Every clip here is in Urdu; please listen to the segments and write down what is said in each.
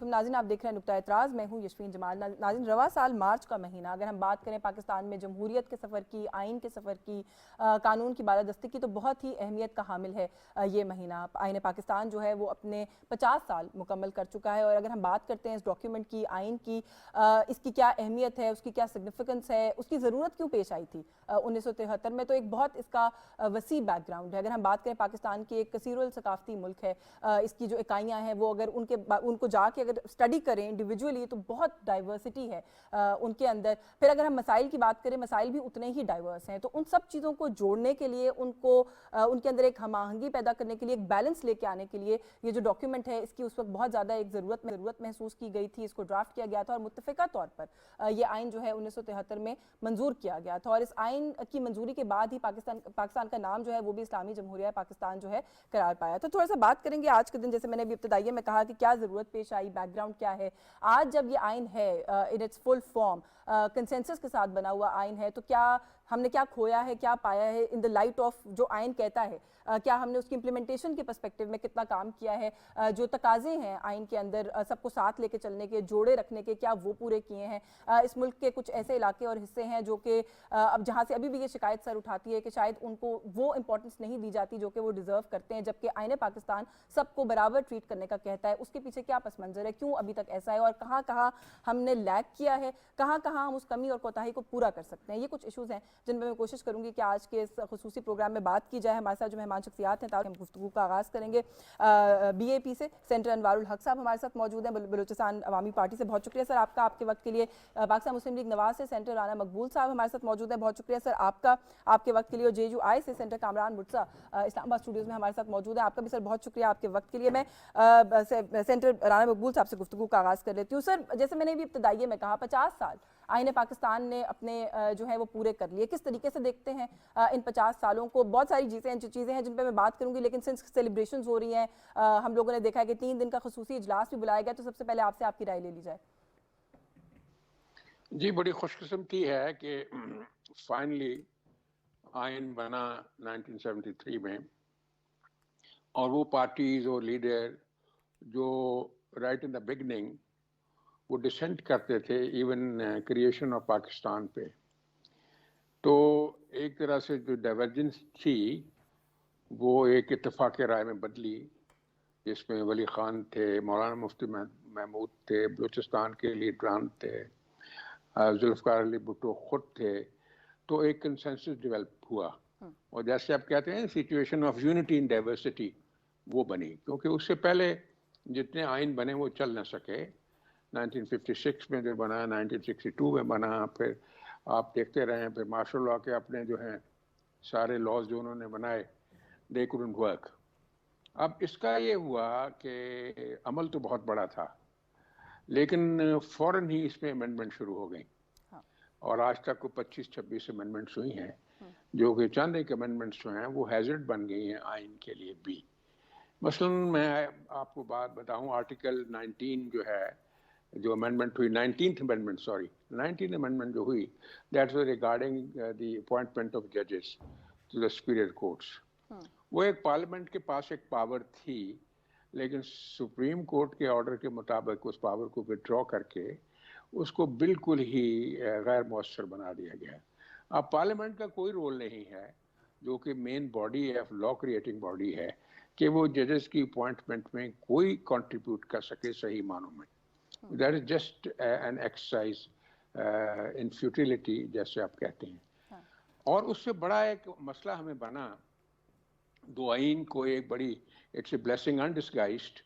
ایف ناظرین آپ دیکھ رہے ہیں نقطہ اعتراض، میں ہوں یشفین جمال۔ ناظرین رواں سال مارچ کا مہینہ، اگر ہم بات کریں پاکستان میں جمہوریت کے سفر کی، آئین کے سفر کی، قانون کی بالادستی کی، تو بہت ہی اہمیت کا حامل ہے یہ مہینہ۔ آئین پاکستان جو ہے وہ اپنے 50 سال مکمل کر چکا ہے، اور اگر ہم بات کرتے ہیں اس ڈاکیومنٹ کی، آئین کی، اس کی کیا اہمیت ہے، اس کی کیا سگنیفیکنس ہے، اس کی ضرورت کیوں پیش آئی تھی 1973 میں، تو ایک بہت اس کا وسیع بیک گراؤنڈ ہے۔ اگر ہم بات کریں پاکستان کی ایک کثیر الثقافتی ملک ہے، اس کی جو اکائیاں ہیں وہ اگر ان کو جا کے اگر اسٹڈی کریں انڈیویجولی تو بہت ڈائیورسٹی ہے ان کے اندر۔ پھر اگر ہم مسائل کی بات کریں، مسائل بھی اتنے ہی ڈائیورس ہیں، تو ان سب چیزوں کو جوڑنے کے لیے، ان کے اندر ایک ہم آہنگی پیدا کرنے کے لیے، ایک بیلنس لے کے آنے کے لیے یہ جو ڈاکیومنٹ ہے اس کی اس وقت بہت زیادہ ایک ضرورت محسوس کی گئی تھی۔ اس کو ڈرافٹ کیا گیا تھا اور متفقہ طور پر یہ آئین جو ہے 1973 میں منظور کیا گیا تھا، اور اس آئین کی منظوری کے بعد ہی پاکستان کا نام جو ہے وہ بھی اسلامی جمہوریہ پاکستان جو ہے قرار پایا۔ تو تھوڑا سا بات کریں گے آج کے دن، جیسے میں نے ابھی ابتدائیہ میں کہا کہ کیا ضرورت پیش آئی، بیک گراؤنڈ کیا ہے۔ آج جب یہ آئین ہے in its full form, consensus کے ساتھ بنا ہوا آئین ہے، تو کیا ہم نے کیا کھویا ہے، کیا پایا ہے ان دا لائٹ آف جو آئین کہتا ہے؟ کیا ہم نے اس کی امپلیمنٹیشن کے پرسپیکٹیو میں کتنا کام کیا ہے؟ جو تقاضے ہیں آئین کے اندر سب کو ساتھ لے کے چلنے کے، جوڑے رکھنے کے، کیا وہ پورے کیے ہیں؟ اس ملک کے کچھ ایسے علاقے اور حصے ہیں جو کہ اب جہاں سے ابھی بھی یہ شکایت سر اٹھاتی ہے کہ شاید ان کو وہ امپورٹنس نہیں دی جاتی جو کہ وہ ڈیزرو کرتے ہیں، جبکہ آئین پاکستان سب کو برابر ٹریٹ کرنے کا کہتا ہے۔ اس کے پیچھے کیا پس منظر ہے، کیوں ابھی تک ایسا ہے، اور کہاں کہاں ہم نے لیگ کیا ہے، کہاں کہاں ہم اس کمی اور کوتاہی کو پورا کر سکتے ہیں؟ یہ کچھ ایشوز ہیں جن میں کوشش کروں گی کہ آج کے اس خصوصی پروگرام میں بات کی جائے۔ ہمارے ساتھ جو مہمان شخصیات ہیں ہم گفتگو کا آغاز کریں گے بی اے پی سے سینٹر انوار الحق صاحب ہمارے ساتھ موجود ہیں، بلوچستان عوامی پارٹی سے۔ بہت شکریہ سر آپ کا، آپ کے وقت کے لیے۔ پاکستان مسلم لیگ نواز سے سینٹر رانا مقبول صاحب ہمارے ساتھ موجود ہیں، بہت شکریہ سر آپ کا، آپ کے وقت کے لیے۔ اور جے یو آئی سے سینٹر کامران مرتضیٰ اسلام آباد اسٹوڈیوز میں ہمارے ساتھ موجود ہیں، آپ کا بھی سر بہت شکریہ آپ کے وقت کے لیے۔ میں سینٹر رانا مقبول صاحب سے گفتگو کا آغاز کر لیتی ہوں۔ سر جیسے میں نے بھی ابتدائیے میں کہا 50 سال آئین پاکستان نے اپنے جو ہے وہ پورے کر لیے، کس طریقے سے دیکھتے ہیں ان 50 سالوں کو؟ بہت ساری چیزیں ہیں جن پہ میں بات کروں گی، لیکن سنس سیلیبریشنز ہو رہی ہیں، ہم لوگوں نے دیکھا ہے کہ 3 دن کا خصوصی اجلاس بھی بلایا گیا، تو سب سے پہلے آپ سے آپ کی رائے لے لی جائے۔ جی بڑی خوش قسمتی ہے کہ فائنلی آئین بنا 1973 میں، اور وہ پارٹیز اور لیڈر جو رائٹ ان دا بگننگ وہ ڈسینٹ کرتے تھے ایون کریشن آف پاکستان پہ، تو ایک طرح سے جو ڈائیورجنس تھی وہ ایک اتفاق رائے میں بدلی، جس میں ولی خان تھے، مولانا مفتی محمود تھے، بلوچستان کے لیڈران تھے، ذوالفقار علی بھٹو خود تھے، تو ایک کنسنسس ڈیولپ ہوا، اور جیسے آپ کہتے ہیں situation of unity in diversity وہ بنی، کیونکہ اس سے پہلے جتنے آئین بنے وہ چل نہ سکے۔ 1956 میں جو بنا، 1962 میں بنا، پھر آپ دیکھتے رہے، پھر مارشل لاء کے اپنے جو ہیں سارے لاز جو انہوں نے بنائے they couldn't work۔ اب اس کا یہ ہوا کہ عمل تو بہت بڑا تھا، لیکن فوراً ہی اس میں امینڈمنٹ شروع ہو گئیں، اور آج تک کو 25-26 امینڈمنٹس ہوئی ہیں، جو کہ چند ایک امینڈمنٹس جو ہیں وہ ہیزرڈ بن گئی ہیں آئین کے لیے بھی۔ مثلا میں آپ کو بات بتاؤں، آرٹیکل 19 جو ہے، جو امینڈمنٹ ہوئی، 19 امینڈمنٹ جو ہوئی، that was regarding the appointment of ججز ٹو دا سپیریئر کورٹس۔ وہ ایک پارلیمنٹ کے پاس ایک پاور تھی، لیکن سپریم کورٹ کے آرڈر کے مطابق اس پاور کو وڈرا کر کے اس کو بالکل ہی غیر مؤثر بنا دیا گیا۔ اب پارلیمنٹ کا کوئی رول نہیں ہے، جو کہ مین باڈی ہے، لا کریٹنگ باڈی ہے، کہ وہ ججز کی اپوائنٹمنٹ میں کوئی کنٹریبیوٹ کر سکے صحیح معنوں میں۔ That is just an exercise in futility جیسے آپ کہتے ہیں۔ اور اس سے بڑا ایک مسئلہ ہمیں بنا، دو آئین کو ایک بڑی اٹس اے بلیسنگ انڈسگائزڈ،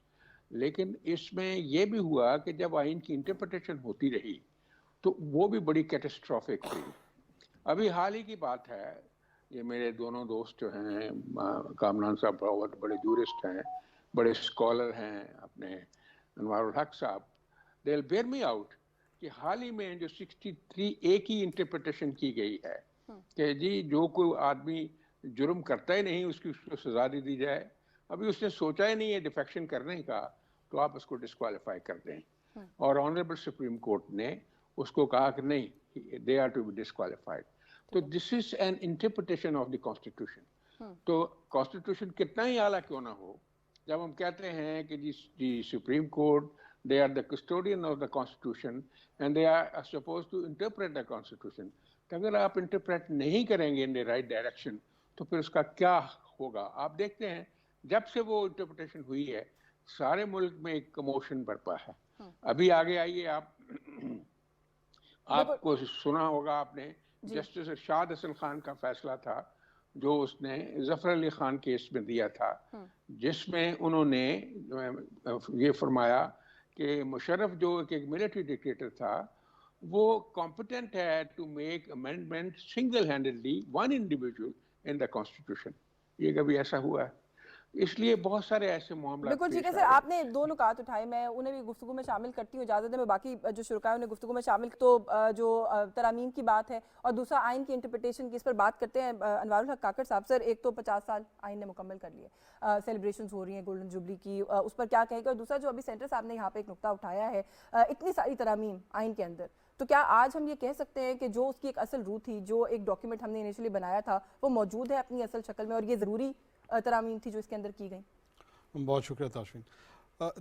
لیکن اس میں یہ بھی ہوا کہ جب آئین کی انٹرپریٹیشن ہوتی رہی تو وہ بھی بڑی کیٹسٹرافک ہوئی۔ ابھی حال ہی کی بات ہے، یہ میرے دونوں دوست جو ہیں، کامران صاحب بہت بڑے جورسٹ ہیں، بڑے اسکالر ہیں، اپنے انوار الحق صاحب، دے ول بیئر می آؤٹ، کہ حال ہی میں جو 63A کی انٹرپریٹیشن کی گئی ہے کہ جی جو کوئی آدمی جرم کرتا ہی نہیں اس کی سزا دے دی جائے، ابھی اس نے سوچا ہی نہیں ہے ڈیفیکشن کرنے کا، تو آپ اس کو ڈسکوالیفائی کر دیں، اور آنریبل سپریم کورٹ نے اس کو کہا کہ نہیں، they are to be disqualified. تو this is an interpretation of the constitution. تو کانسٹیٹیوشن کتنا ہی اعلیٰ کیوں نہ ہو، جب ہم کہتے ہیں کہ جی supreme court they are the custodian of the constitution and they are supposed to interpret the constitution. تو اگر آپ انٹرپریٹ نہیں کریں گے ان دی رائٹ ڈائریکشن تو پھر اس کا کیا ہوگا؟ آپ دیکھتے ہیں جب سے وہ انٹرپریٹیشن ہوئی ہے سارے ملک میں ایک کموشن برپا ہے. ابھی آگے آئیے آپ کو سنا ہوگا آپ نے جسٹس ارشاد حسن خان کا فیصلہ تھا جو اس نے ظفر علی خان کیس میں دیا تھا، جس میں انہوں نے یہ فرمایا کہ مشرف جو ایک ملٹری ڈکٹیٹر تھا وہ کمپٹنٹ ہے to make amendment single handedly one individual in the constitution. یہ کبھی ایسا ہوا ہے؟ اس لیے بہت سارے ایسے معاملات. بالکل ٹھیک ہے سر، آپ نے دو نکات اٹھائے، میں انہیں بھی گفتگو میں شامل کرتی ہوں. اجازت ہے میں باقی جو شرکاء انہیں گفتگو میں شامل تو جو ترامیم کی بات ہے اور دوسرا آئین کی انٹرپریٹیشن کی، اس پر بات کرتے ہیں. انوار الحق کاکڑ صاحب، سر ایک تو 50 سال آئین نے مکمل کر لیے، سیلیبریشنز ہو رہی ہیں گولڈن جوبلی کی، اس پر کیا کہیں گے؟ اور دوسرا جو ابھی سینٹر صاحب نے یہاں پہ ایک نقطہ اٹھایا ہے، اتنی ساری ترامیم آئین کے اندر، تو کیا آج ہم یہ کہہ سکتے ہیں کہ جو اس کی ایک اصل روح تھی، جو ایک ڈاکیومنٹ ہم نے انیشلی بنایا تھا، وہ موجود ہے اپنی اصل شکل میں اور یہ ضروری ترامیم تھی جو اس کے اندر کی گئیں؟ بہت شکریہ تاشفین.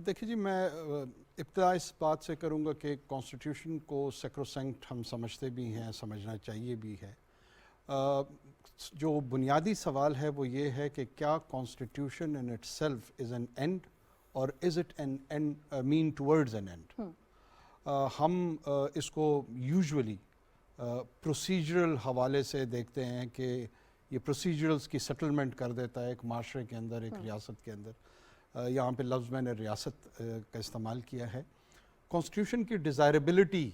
دیکھیے جی، میں ابتدا اس بات سے کروں گا کہ کانسٹیٹیوشن کو سیکروسینکٹ ہم سمجھتے بھی ہیں، سمجھنا چاہیے بھی ہے. جو بنیادی سوال ہے وہ یہ ہے کہ کیا constitution in itself is an end اور is it an end mean towards an end. ہم اس کو یوزولی پروسیجرل حوالے سے دیکھتے ہیں کہ یہ پروسیجرلز کی سیٹلمنٹ کر دیتا ہے ایک معاشرے کے اندر، ایک ریاست کے اندر. یہاں پہ لفظ میں نے ریاست کا استعمال کیا ہے. کانسٹیٹیوشن کی ڈیزائربلٹی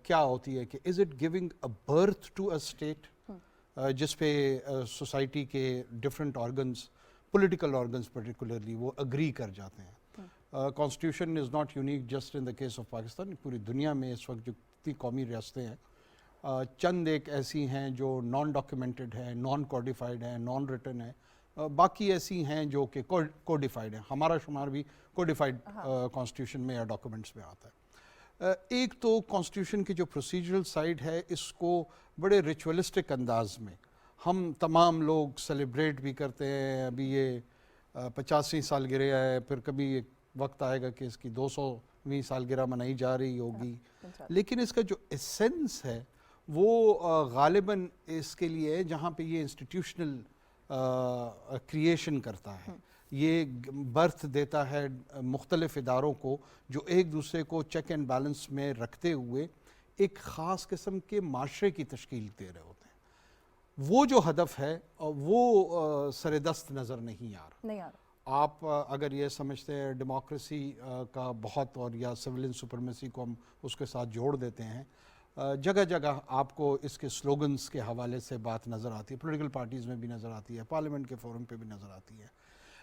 کیا ہوتی ہے کہ is it giving a birth to a state جس پہ سوسائٹی کے different organs, political organs particularly, وہ اگری کر جاتے ہیں. Constitution is not unique just in the case of Pakistan. پوری دنیا میں اس وقت جو اتنی قومی ریاستیں ہیں، چند ایک ایسی ہیں جو نان ڈاکیومنٹڈ ہیں، نان کوڈیفائڈ ہیں، نان ریٹن ہیں، باقی ایسی ہیں جو کہ کوڈیفائڈ ہیں. ہمارا شمار بھی کوڈیفائڈ کانسٹیٹیوشن میں یا ڈاکیومنٹس میں آتا ہے. ایک تو کانسٹیٹیوشن کی جو پروسیجرل سائڈ ہے، اس کو بڑے ریچولسٹک انداز میں ہم تمام لوگ سیلیبریٹ بھی کرتے ہیں. ابھی یہ 85ویں سالگرہ ہے، پھر کبھی ایک وقت آئے گا کہ اس کی 200ویں سالگرہ منائی جا رہی ہوگی. لیکن اس کا جو ایسنس ہے وہ غالباً اس کے لیے جہاں پہ یہ انسٹیٹیوشنل کریشن کرتا ہے، یہ برتھ دیتا ہے مختلف اداروں کو جو ایک دوسرے کو چیک اینڈ بیلنس میں رکھتے ہوئے ایک خاص قسم کے معاشرے کی تشکیل دے رہے ہوتے ہیں. وہ جو ہدف ہے وہ سر دست نظر نہیں آ رہا. آپ اگر یہ سمجھتے ہیں ڈیموکریسی کا بہت، اور یا سویلین سپرمیسی کو ہم اس کے ساتھ جوڑ دیتے ہیں، جگہ جگہ آپ کو اس کے سلوگنز کے حوالے سے بات نظر آتی ہے، پولیٹیکل پارٹیز میں بھی نظر آتی ہے، پارلیمنٹ کے فورم پہ بھی نظر آتی ہے.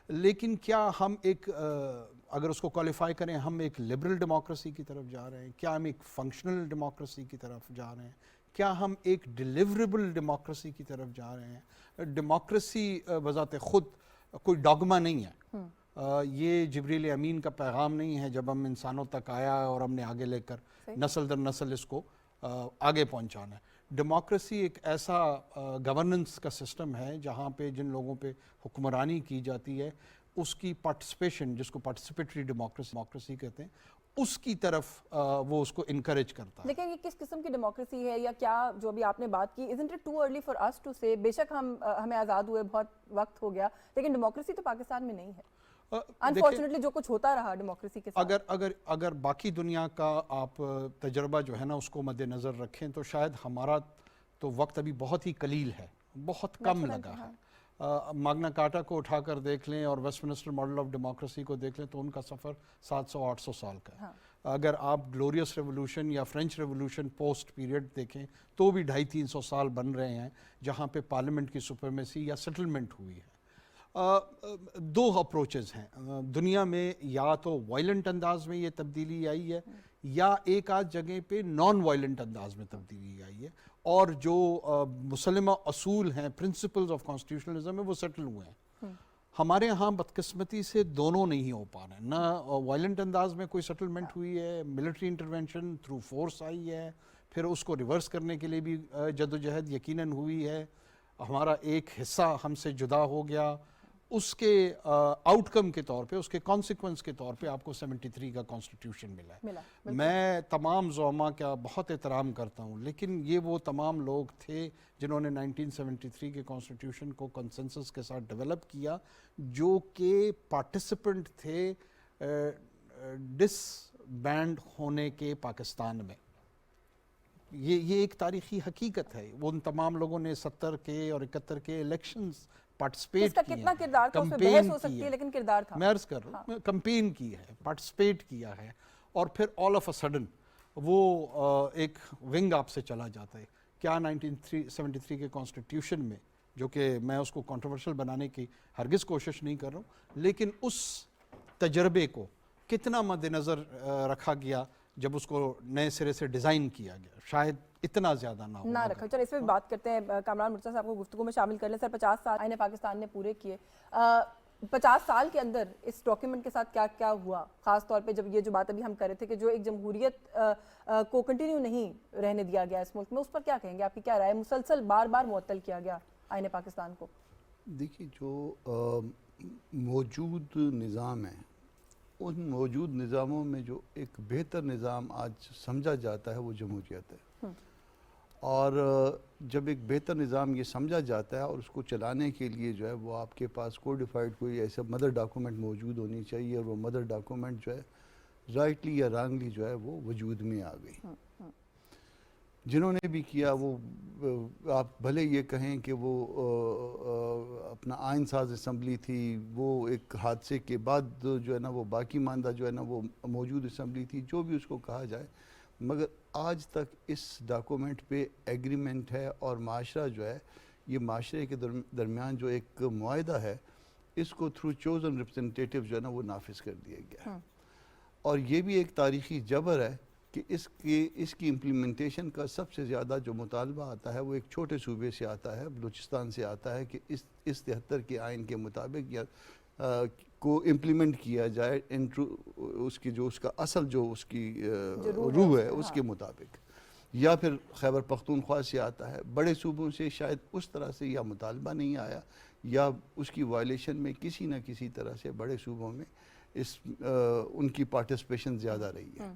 لیکن کیا ہم ایک اگر اس کو کوالیفائی کریں، ہم ایک لبرل ڈیموکریسی کی طرف جا رہے ہیں؟ کیا ہم ایک فنکشنل ڈیموکریسی کی طرف جا رہے ہیں؟ کیا ہم ایک ڈیلیوریبل ڈیموکریسی کی طرف جا رہے ہیں؟ ڈیموکریسی بذات خود کوئی ڈاگما نہیں ہے. یہ جبریل امین کا پیغام نہیں ہے جب ہم انسانوں تک آیا اور ہم نے آگے لے کر نسل در نسل اس کو آگے پہنچانا ہے. ڈیموکریسی ایک ایسا گورننس کا سسٹم ہے جہاں پہ جن لوگوں پہ حکمرانی کی جاتی ہے اس کی پارٹیسپیشن، جس کو پارٹیسپیٹری ڈیموکریسی کہتے ہیں، اس کی طرف وہ اس کو انکریج کرتا ہے. لیکن یہ کس قسم کی ڈیموکریسی ہے، یا کیا جو ابھی آپ نے بات کی، isn't it too early for us to say؟ بے شک ہمیں آزاد ہوئے بہت وقت ہو گیا، لیکن ڈیموکریسی تو پاکستان میں نہیں ہے. انفارچونیٹلی جو کچھ ہوتا رہا ڈیموکریسی کے ساتھ، اگر باقی دنیا کا آپ تجربہ جو ہے نا اس کو مد نظر رکھیں تو شاید ہمارا تو وقت ابھی بہت ہی قلیل ہے، بہت کم لگا ہے. ماگنا کارٹا کو اٹھا کر دیکھ لیں اور Westminster model of democracy کو دیکھ لیں تو ان کا سفر 700-800 سال کا ہے. اگر آپ گلوریس ریولوشن یا فرینچ ریولوشن پوسٹ پیریڈ دیکھیں تو بھی 250-300 سال بن رہے ہیں جہاں پہ پارلیمنٹ کی سپرمیسی یا سیٹلمنٹ ہوئی ہے. دو اپروچز ہیں دنیا میں، یا تو وائلنٹ انداز میں یہ تبدیلی آئی ہے یا ایک آدھ جگہ پہ نان وائلنٹ انداز میں تبدیلی آئی ہے، اور جو مسلمہ اصول ہیں، پرنسپلز آف کانسٹیٹیوشنلزم میں، وہ سیٹل ہوئے ہیں. ہمارے ہاں بدقسمتی سے دونوں نہیں ہو پا رہے ہیں. نہ وائلنٹ انداز میں کوئی سیٹلمنٹ ہوئی ہے، ملٹری انٹرونشن تھرو فورس آئی ہے، پھر اس کو ریورس کرنے کے لیے بھی جدوجہد یقیناً ہوئی ہے. ہمارا ایک حصہ ہم سے جدا ہو گیا، اس کے آؤٹ کم کے طور پہ، اس کے کانسیکوینس کے طور پہ آپ کو 73 کا کانسٹیٹیوشن ملا ہے. میں تمام زعماء کا بہت احترام کرتا ہوں، لیکن یہ وہ تمام لوگ تھے جنہوں نے 1973 کے کانسٹیٹیوشن کو کنسنسس کے ساتھ ڈیولپ کیا، جو کہ پارٹیسپنٹ تھے ڈس بینڈ ہونے کے پاکستان میں. یہ ایک تاریخی حقیقت ہے. ان تمام لوگوں نے 70 کے اور 71 کے الیکشنز پارٹیسپیٹ کیا، کتنا کردار تھا اس میں بحث ہو سکتی ہے، لیکن کردار تھا. میں عرض کر رہا ہوں کمپین کی ہے، پارٹیسپیٹ کیا ہے، اور پھر آل آف اے سڈن وہ ایک ونگ آپ سے چلا جاتا ہے. کیا 1973 کے کانسٹیٹیوشن میں، جو کہ میں اس کو کنٹروورشل بنانے کی ہرگز کوشش نہیں کر رہا ہوں، لیکن اس تجربے کو کتنا مد نظر رکھا گیا جب اس کو نئے سرے سے ڈیزائن کیا گیا؟ شاید اتنا زیادہ نہ رکھا. چلو اس پہ بات کرتے ہیں. کامران مرتضیٰ صاحب کو گفتگو میں شامل کر لیں. سر 50 سال آئین پاکستان نے پورے کیے. 50 سال کے اندر اس ڈاکیومنٹ کے ساتھ کیا کیا ہوا، خاص طور پہ جب یہ جو بات ابھی ہم کر رہے تھے کہ جو ایک جمہوریت کو کنٹینیو نہیں رہنے دیا گیا اس ملک میں، اس پر کیا کہیں گے؟ آپ کی کیا رائے؟ مسلسل بار بار معطل کیا گیا آئین پاکستان کو. دیکھیے، جو موجود نظام ہے، ان موجود نظاموں میں جو ایک بہتر نظام آج سمجھا جاتا ہے وہ جمہوریت ہے. اور جب ایک بہتر نظام یہ سمجھا جاتا ہے اور اس کو چلانے کے لیے جو ہے وہ آپ کے پاس کوڈیفائڈ کوئی ایسا مدر ڈاکومنٹ موجود ہونی چاہیے، اور وہ مدر ڈاکومنٹ جو ہے رائٹلی یا رانگلی جو ہے وہ وجود میں آ گئی. جنہوں نے بھی کیا وہ، آپ بھلے یہ کہیں کہ وہ اپنا آئین ساز اسمبلی تھی، وہ ایک حادثے کے بعد جو ہے نا وہ باقی ماندہ جو ہے نا وہ موجود اسمبلی تھی، جو بھی اس کو کہا جائے، مگر آج تک اس ڈاکومنٹ پہ ایگریمنٹ ہے، اور معاشرہ جو ہے، یہ معاشرے کے درمیان جو ایک معاہدہ ہے، اس کو تھرو چوزن ریپرزنٹیٹیو جو ہے نا وہ نافذ کر دیا گیا. اور یہ بھی ایک تاریخی جبر ہے کہ اس کی امپلیمنٹیشن کا سب سے زیادہ جو مطالبہ آتا ہے وہ ایک چھوٹے صوبے سے آتا ہے، بلوچستان سے آتا ہے، کہ اس 73 کے آئین کے مطابق یا کو امپلیمنٹ کیا جائے اس کی جو اس کا اصل جو اس کی روح ہے اس کے مطابق. یا پھر خیبر پختونخوا سے آتا ہے. بڑے صوبوں سے شاید اس طرح سے یا مطالبہ نہیں آیا، یا اس کی وائلیشن میں کسی نہ کسی طرح سے بڑے صوبوں میں ان کی پارٹیسپیشن زیادہ رہی ہے.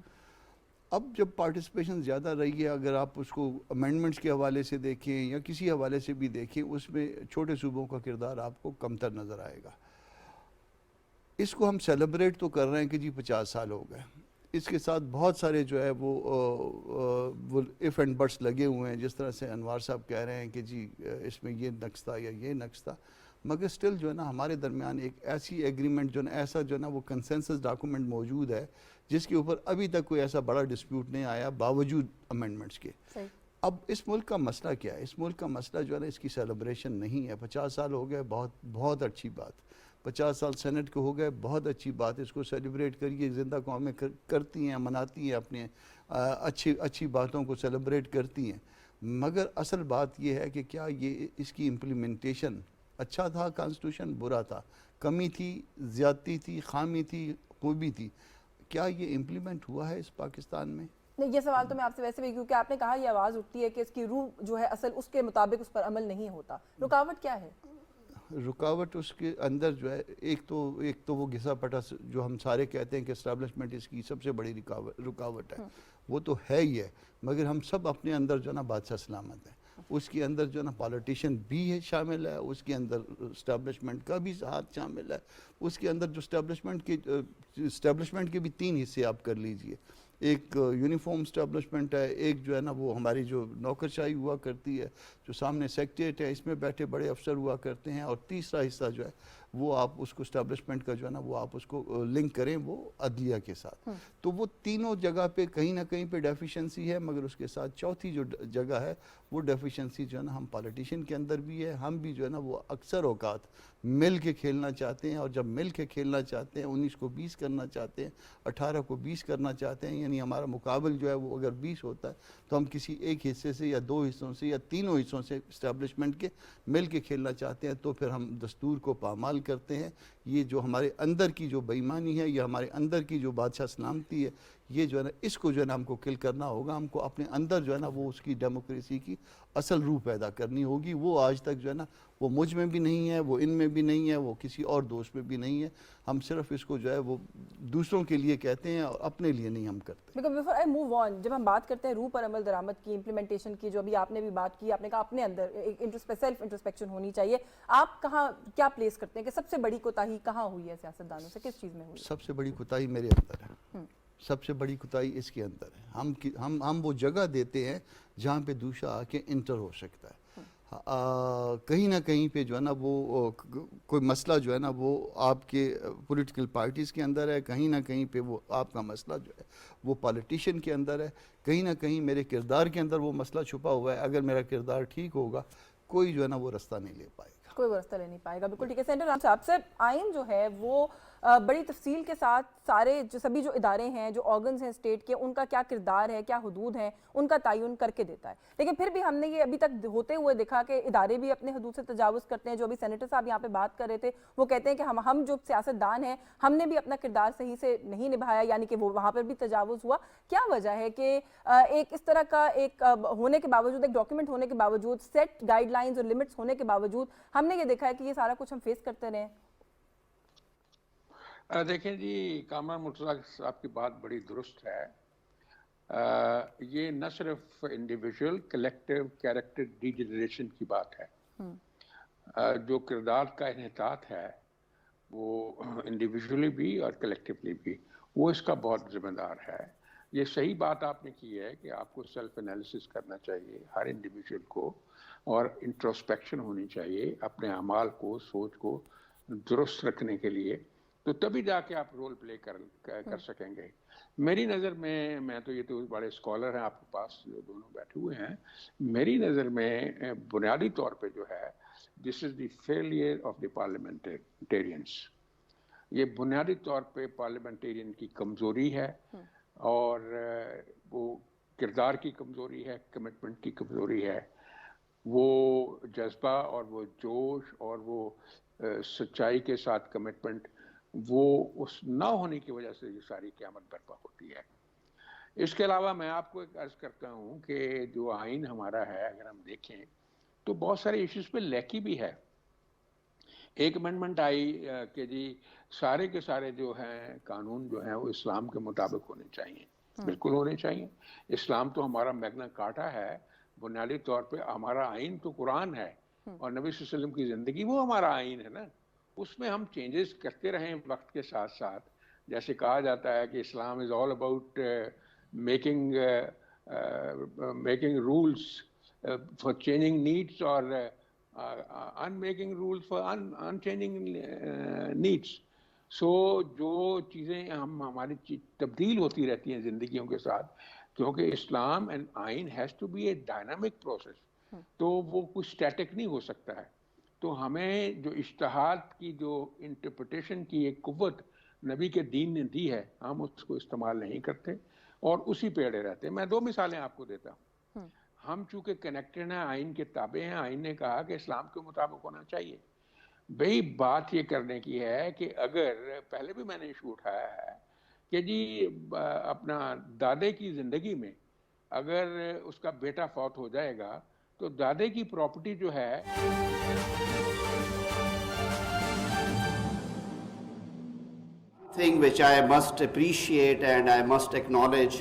اب جب پارٹیسپیشن زیادہ رہی ہے، اگر آپ اس کو امینڈمنٹس کے حوالے سے دیکھیں یا کسی حوالے سے بھی دیکھیں، اس میں چھوٹے صوبوں کا کردار آپ کو کمتر نظر آئے گا. اس کو ہم سیلیبریٹ تو کر رہے ہیں کہ جی 50 سال ہو گئے. اس کے ساتھ بہت سارے جو ہے وہ ایف اینڈ بٹس لگے ہوئے ہیں، جس طرح سے انوار صاحب کہہ رہے ہیں کہ جی اس میں یہ نقص تھا یا یہ نقص تھا. مگر سٹل جو ہے نا ہمارے درمیان ایک ایسی ایگریمنٹ جو ہے نا، ایسا جو ہے نا وہ کنسنسس ڈاکومنٹ موجود ہے جس کے اوپر ابھی تک کوئی ایسا بڑا ڈسپیوٹ نہیں آیا باوجود امینڈمنٹس کے. اب اس ملک کا مسئلہ کیا ہے؟ اس ملک کا مسئلہ جو ہے نا اس کی سیلیبریشن نہیں ہے. 50 سال ہو گئے، بہت اچھی بات. 50 سال سینٹ کے ہو گئے، بہت اچھی بات. اس کو سیلیبریٹ کریے. زندہ قومیں کرتی ہیں، مناتی ہیں، اپنے اچھی باتوں کو سیلیبریٹ کرتی ہیں. مگر اصل بات یہ ہے کہ کیا یہ اس کی امپلیمنٹیشن اچھا تھا؟ کانسٹیٹیوشن برا تھا؟ کمی تھی، زیادتی تھی، خامی تھی، خوبی تھی؟ کیا یہ امپلیمنٹ ہوا ہے اس پاکستان میں؟ نہیں، یہ سوال تو میں آپ سے ویسے بھی، کیونکہ آپ نے کہا یہ آواز اٹھتی ہے کہ اس کی روح جو ہے اصل اس کے مطابق اس پر عمل نہیں ہوتا. رکاوٹ کیا ہے؟ رکاوٹ اس کے اندر جو ہے ایک تو وہ گھسا پٹا جو ہم سارے کہتے ہیں کہ اسٹیبلشمنٹ اس کی سب سے بڑی رکاوٹ ہے، وہ تو ہے ہی ہے. مگر ہم سب اپنے اندر جو ہے نا بادشاہ سلامت ہے. اس کے اندر جو ہے نا پالیٹیشین بھی ہے شامل ہے، اس کے اندر اسٹیبلشمنٹ کا بھی ہاتھ شامل ہے. اس کے اندر جو اسٹیبلشمنٹ کے بھی 3 حصے آپ کر لیجئے. ایک یونیفارم اسٹیبلشمنٹ ہے، ایک جو ہے نا وہ ہماری جو نوکرشاہی ہوا کرتی ہے، جو سامنے سیکریٹریٹ ہے، اس میں بیٹھے بڑے افسر ہوا کرتے ہیں. اور تیسرا حصہ جو ہے وہ آپ اس کو اسٹیبلشمنٹ کا جو ہے نا وہ آپ اس کو لنک کریں وہ عدلیہ کے ساتھ. تو وہ تینوں جگہ پہ کہیں نہ کہیں پہ ڈیفیشنسی ہے. مگر اس کے ساتھ چوتھی جو جگہ ہے وہ ڈیفیشنسی جو ہے نا ہم پالیٹیشین کے اندر بھی ہے. ہم بھی جو ہے نا وہ اکثر اوقات مل کے کھیلنا چاہتے ہیں، اور جب مل کے کھیلنا چاہتے ہیں، 19 کو 20 کرنا چاہتے ہیں، 18 کو 20 کرنا چاہتے ہیں، یعنی ہمارا مقابل جو ہے وہ اگر 20 ہوتا ہے تو ہم کسی ایک حصے سے یا 2 حصوں سے یا 3 حصوں سے اسٹیبلشمنٹ کے مل کے کھیلنا چاہتے ہیں. تو پھر ہم دستور کو پامال کرتے ہیں یہ جو ہمارے اندر کی جو بےایمانی ہے، یہ ہمارے اندر کی جو بادشاہ سلامتی ہے، یہ جو ہے نا اس کو جو ہے نا ہم کو کل کرنا ہوگا. ہم کو اپنے اندر جو ہے نا وہ اس کی ڈیموکریسی کی اصل روح پیدا کرنی ہوگی. وہ آج تک جو ہے نا وہ مجھ میں بھی نہیں ہے، وہ ان میں بھی نہیں ہے، وہ کسی اور دوست میں بھی نہیں ہے. ہم صرف اس کو جو ہے وہ دوسروں کے لیے کہتے ہیں اور اپنے لیے نہیں ہم کرتے. Because before I move on, جب ہم بات کرتے ہیں روح پر عمل درآمد کی، امپلیمنٹیشن کی، جو ابھی آپ نے بھی بات کی، آپ نے کہا اپنے اندر سیلف انٹرسپیکشن ہونی چاہیے. آپ کہاں کیا پلیس کرتے ہیں کہ سب سے بڑی کوتاہی کہاں ہوئی ہے سیاستدانوں سے، کس چیز میں ہوئی؟ سب سے بڑی کوتاہی میرے اندر ہے. سب سے بڑی کوتاہی اس کے اندر ہے. ہم وہ جگہ دیتے ہیں جہاں پہ دوسرا آ کے انٹر ہو سکتا ہے. کہیں نہ کہیں پہ جو ہے نا وہ کوئی مسئلہ جو ہے نا وہ آپ کے پولیٹیکل پارٹیز کے اندر ہے، کہیں نہ کہیں پہ وہ آپ کا مسئلہ جو ہے وہ پالیٹیشین کے اندر ہے، کہیں نہ کہیں میرے کردار کے اندر وہ مسئلہ چھپا ہوا ہے. اگر میرا کردار ٹھیک ہوگا کوئی جو ہے نا وہ رستہ نہیں لے پائے گا، کوئی راستہ لے نہیں پائے گا. بالکل ٹھیک ہے. سینٹر رام صاحب سے آئین جو ہے وہ بڑی تفصیل کے ساتھ سارے سبھی جو ادارے ہیں، جو آرگنز ہیں اسٹیٹ کے، ان کا کیا کردار ہے، کیا حدود ہیں، ان کا تعین کر کے دیتا ہے. لیکن پھر بھی ہم نے یہ ابھی تک ہوتے ہوئے دیکھا کہ ادارے بھی اپنے حدود سے تجاوز کرتے ہیں. جو ابھی سینیٹر صاحب یہاں پہ بات کر رہے تھے وہ کہتے ہیں کہ ہم جو سیاستدان ہیں ہم نے بھی اپنا کردار صحیح سے نہیں نبھایا، یعنی کہ وہ وہاں پر بھی تجاوز ہوا. کیا وجہ ہے کہ ایک اس طرح کا ایک ہونے کے باوجود، ایک ڈاکیومنٹ ہونے کے باوجود، سیٹ گائیڈ لائنز اور لمٹس ہونے کے باوجود ہم نے یہ دیکھا ہے کہ یہ سارا کچھ ہم فیس کرتے رہے؟ دیکھیں جی، کامران مرتضیٰ صاحب کی بات بڑی درست ہے. یہ نہ صرف individual collective character D generation کی بات ہے. جو کردار کا انحطاط ہے وہ انڈیویجولی بھی اور کلیکٹیولی بھی، وہ اس کا بہت ذمہ دار ہے. یہ صحیح بات آپ نے کی ہے کہ آپ کو سیلف انالیسس کرنا چاہیے ہر انڈیویجول کو، اور انٹروسپیکشن ہونی چاہیے اپنے اعمال کو، سوچ کو درست رکھنے کے لیے. تو تبھی جا کے آپ رول پلے کر سکیں گے. میری نظر میں تو یہ تو بڑے اسکالر ہیں آپ کے پاس جو دونوں بیٹھے ہوئے ہیں، میری نظر میں بنیادی طور پہ جو ہے دس از دی فیلئر آف دی پارلیمنٹیرینس. یہ بنیادی طور پہ پارلیمنٹیرین کی کمزوری ہے، اور وہ کردار کی کمزوری ہے، کمٹمنٹ کی کمزوری ہے. وہ جذبہ اور وہ جوش اور وہ سچائی کے ساتھ کمٹمنٹ، وہ اس نہ ہونے کی وجہ سے یہ ساری قیامت برپا ہوتی ہے. اس کے علاوہ میں آپ کو ایک عرض کرتا ہوں کہ جو آئین ہمارا ہے اگر ہم دیکھیں تو بہت سارے ایشوز پہ لیکی بھی ہے. ایک امینڈمنٹ آئی کہ جی سارے کے سارے جو ہیں قانون جو ہیں وہ اسلام کے مطابق ہونے چاہیے. بالکل ہونے چاہیے. اسلام تو ہمارا میگنا کارٹا ہے. بنیادی طور پہ ہمارا آئین تو قرآن ہے، اور نبی صلی اللہ علیہ وسلم کی زندگی وہ ہمارا آئین ہے نا. اس میں ہم چینجز کرتے رہیں وقت کے ساتھ ساتھ. جیسے کہا جاتا ہے کہ Islam is all about making rules for changing needs, اور in making rules for unchanging needs. سو جو چیزیں ہماری تبدیل ہوتی رہتی ہیں زندگیوں کے ساتھ، کیونکہ اسلام اینڈ آئین has to be a dynamic process. تو وہ کچھ اسٹیٹک نہیں ہو سکتا ہے. تو ہمیں جو اجتہاد کی جو انٹرپریٹیشن کی ایک قوت نبی کے دین نے دی ہے، ہم اس کو استعمال نہیں کرتے اور اسی پہ اڑے رہتے ہیں. میں 2 مثالیں آپ کو دیتا ہوں. ہم چونکہ کنیکٹڈ ہیں، آئین کے تابع ہیں، آئین نے کہا کہ اسلام کے مطابق ہونا چاہیے. بھئی بات یہ کرنے کی ہے کہ اگر پہلے بھی میں نے ایشو اٹھایا ہے کہ جی اپنا دادے کی زندگی میں اگر اس کا بیٹا فوت ہو جائے گا تو دادے کی پراپرٹی جو ہے thing which I must appreciate and I must acknowledge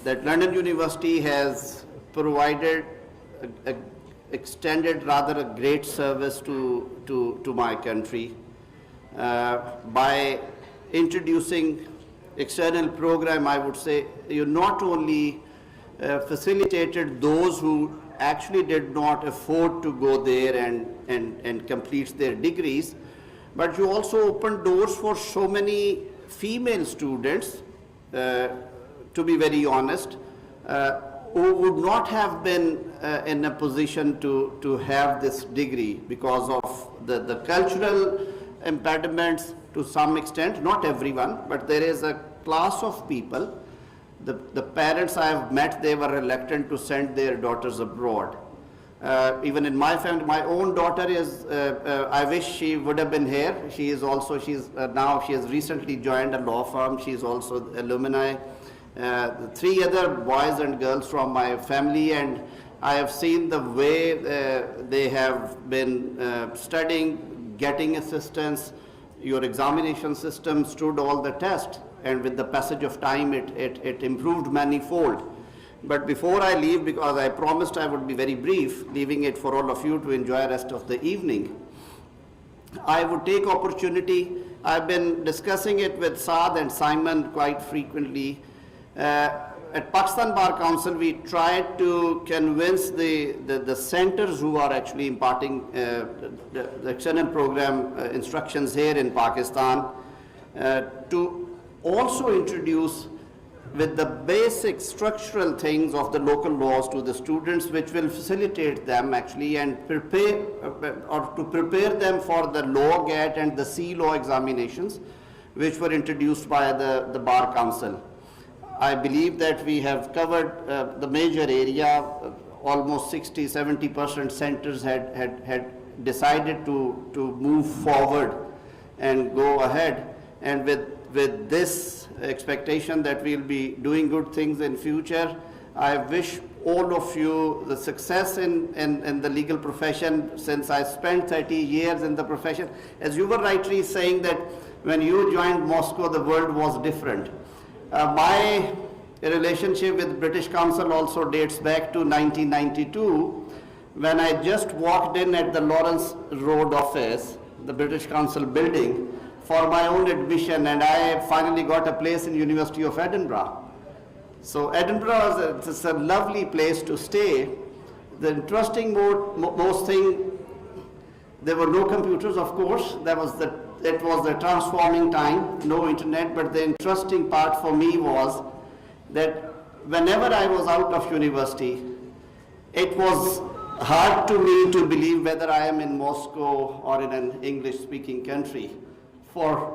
that London University has provided extended rather a great service to my country by introducing external program. I would say you not only facilitated those who actually did not afford to go there and complete their degrees, but you also opened doors for so many female students, to be very honest, who would not have been in a position to have this degree because of the cultural impediments to some extent. Not everyone, but there is a class of people. The parents I have met, they were reluctant to send their daughters abroad. Even in my family, my own daughter is, I wish she would have been here. She is also, now she has recently joined a law firm. She's also alumni. 3 other boys and girls from my family, and I have seen the way they have been studying, getting assistance. Your examination system stood all the test, and with the passage of time, it improved manifold. But before I leave, because I promised I would be very brief, leaving it for all of you to enjoy the rest of the evening, I would take opportunity. I've been discussing it with Saad and Simon quite frequently. At Pakistan Bar Council, we tried to convince the centers who are actually imparting the external program instructions here in Pakistan to also introduce with the basic structural things of the local laws to the students, which will facilitate them actually and prepare them for the law GATE and the C law examinations, which were introduced by the Bar Council. I believe that we have covered the major area. Almost 60–70% centers had decided to move forward and go ahead, and with this expectation that we'll be doing good things in future, I wish all of you the success in the legal profession. Since I spent 30 years in the profession, as you were rightly saying that when you joined Moscow, the world was different. My relationship with British Council also dates back to 1992, when I just walked in at the Lawrence Road office, the British Council building, for my own admission, and I finally got a place in University of Edinburgh. So Edinburgh is a lovely place to stay. The interesting most thing, there were no computers, of course. It was the transforming time, no internet, but the interesting part for me was that whenever I was out of university, it was hard to me to believe whether I am in Moscow or in an English-speaking country. For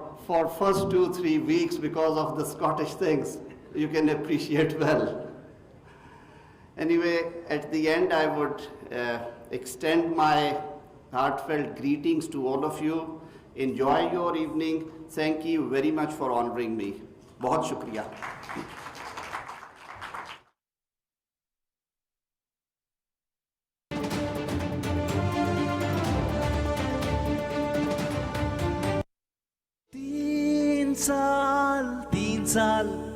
first 2–3 weeks, because of the Scottish things, you can appreciate well. Anyway, at the end, I would extend my heartfelt greetings to all of you. Enjoy your evening. Thank you very much for honoring me. Bahut shukriya.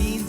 3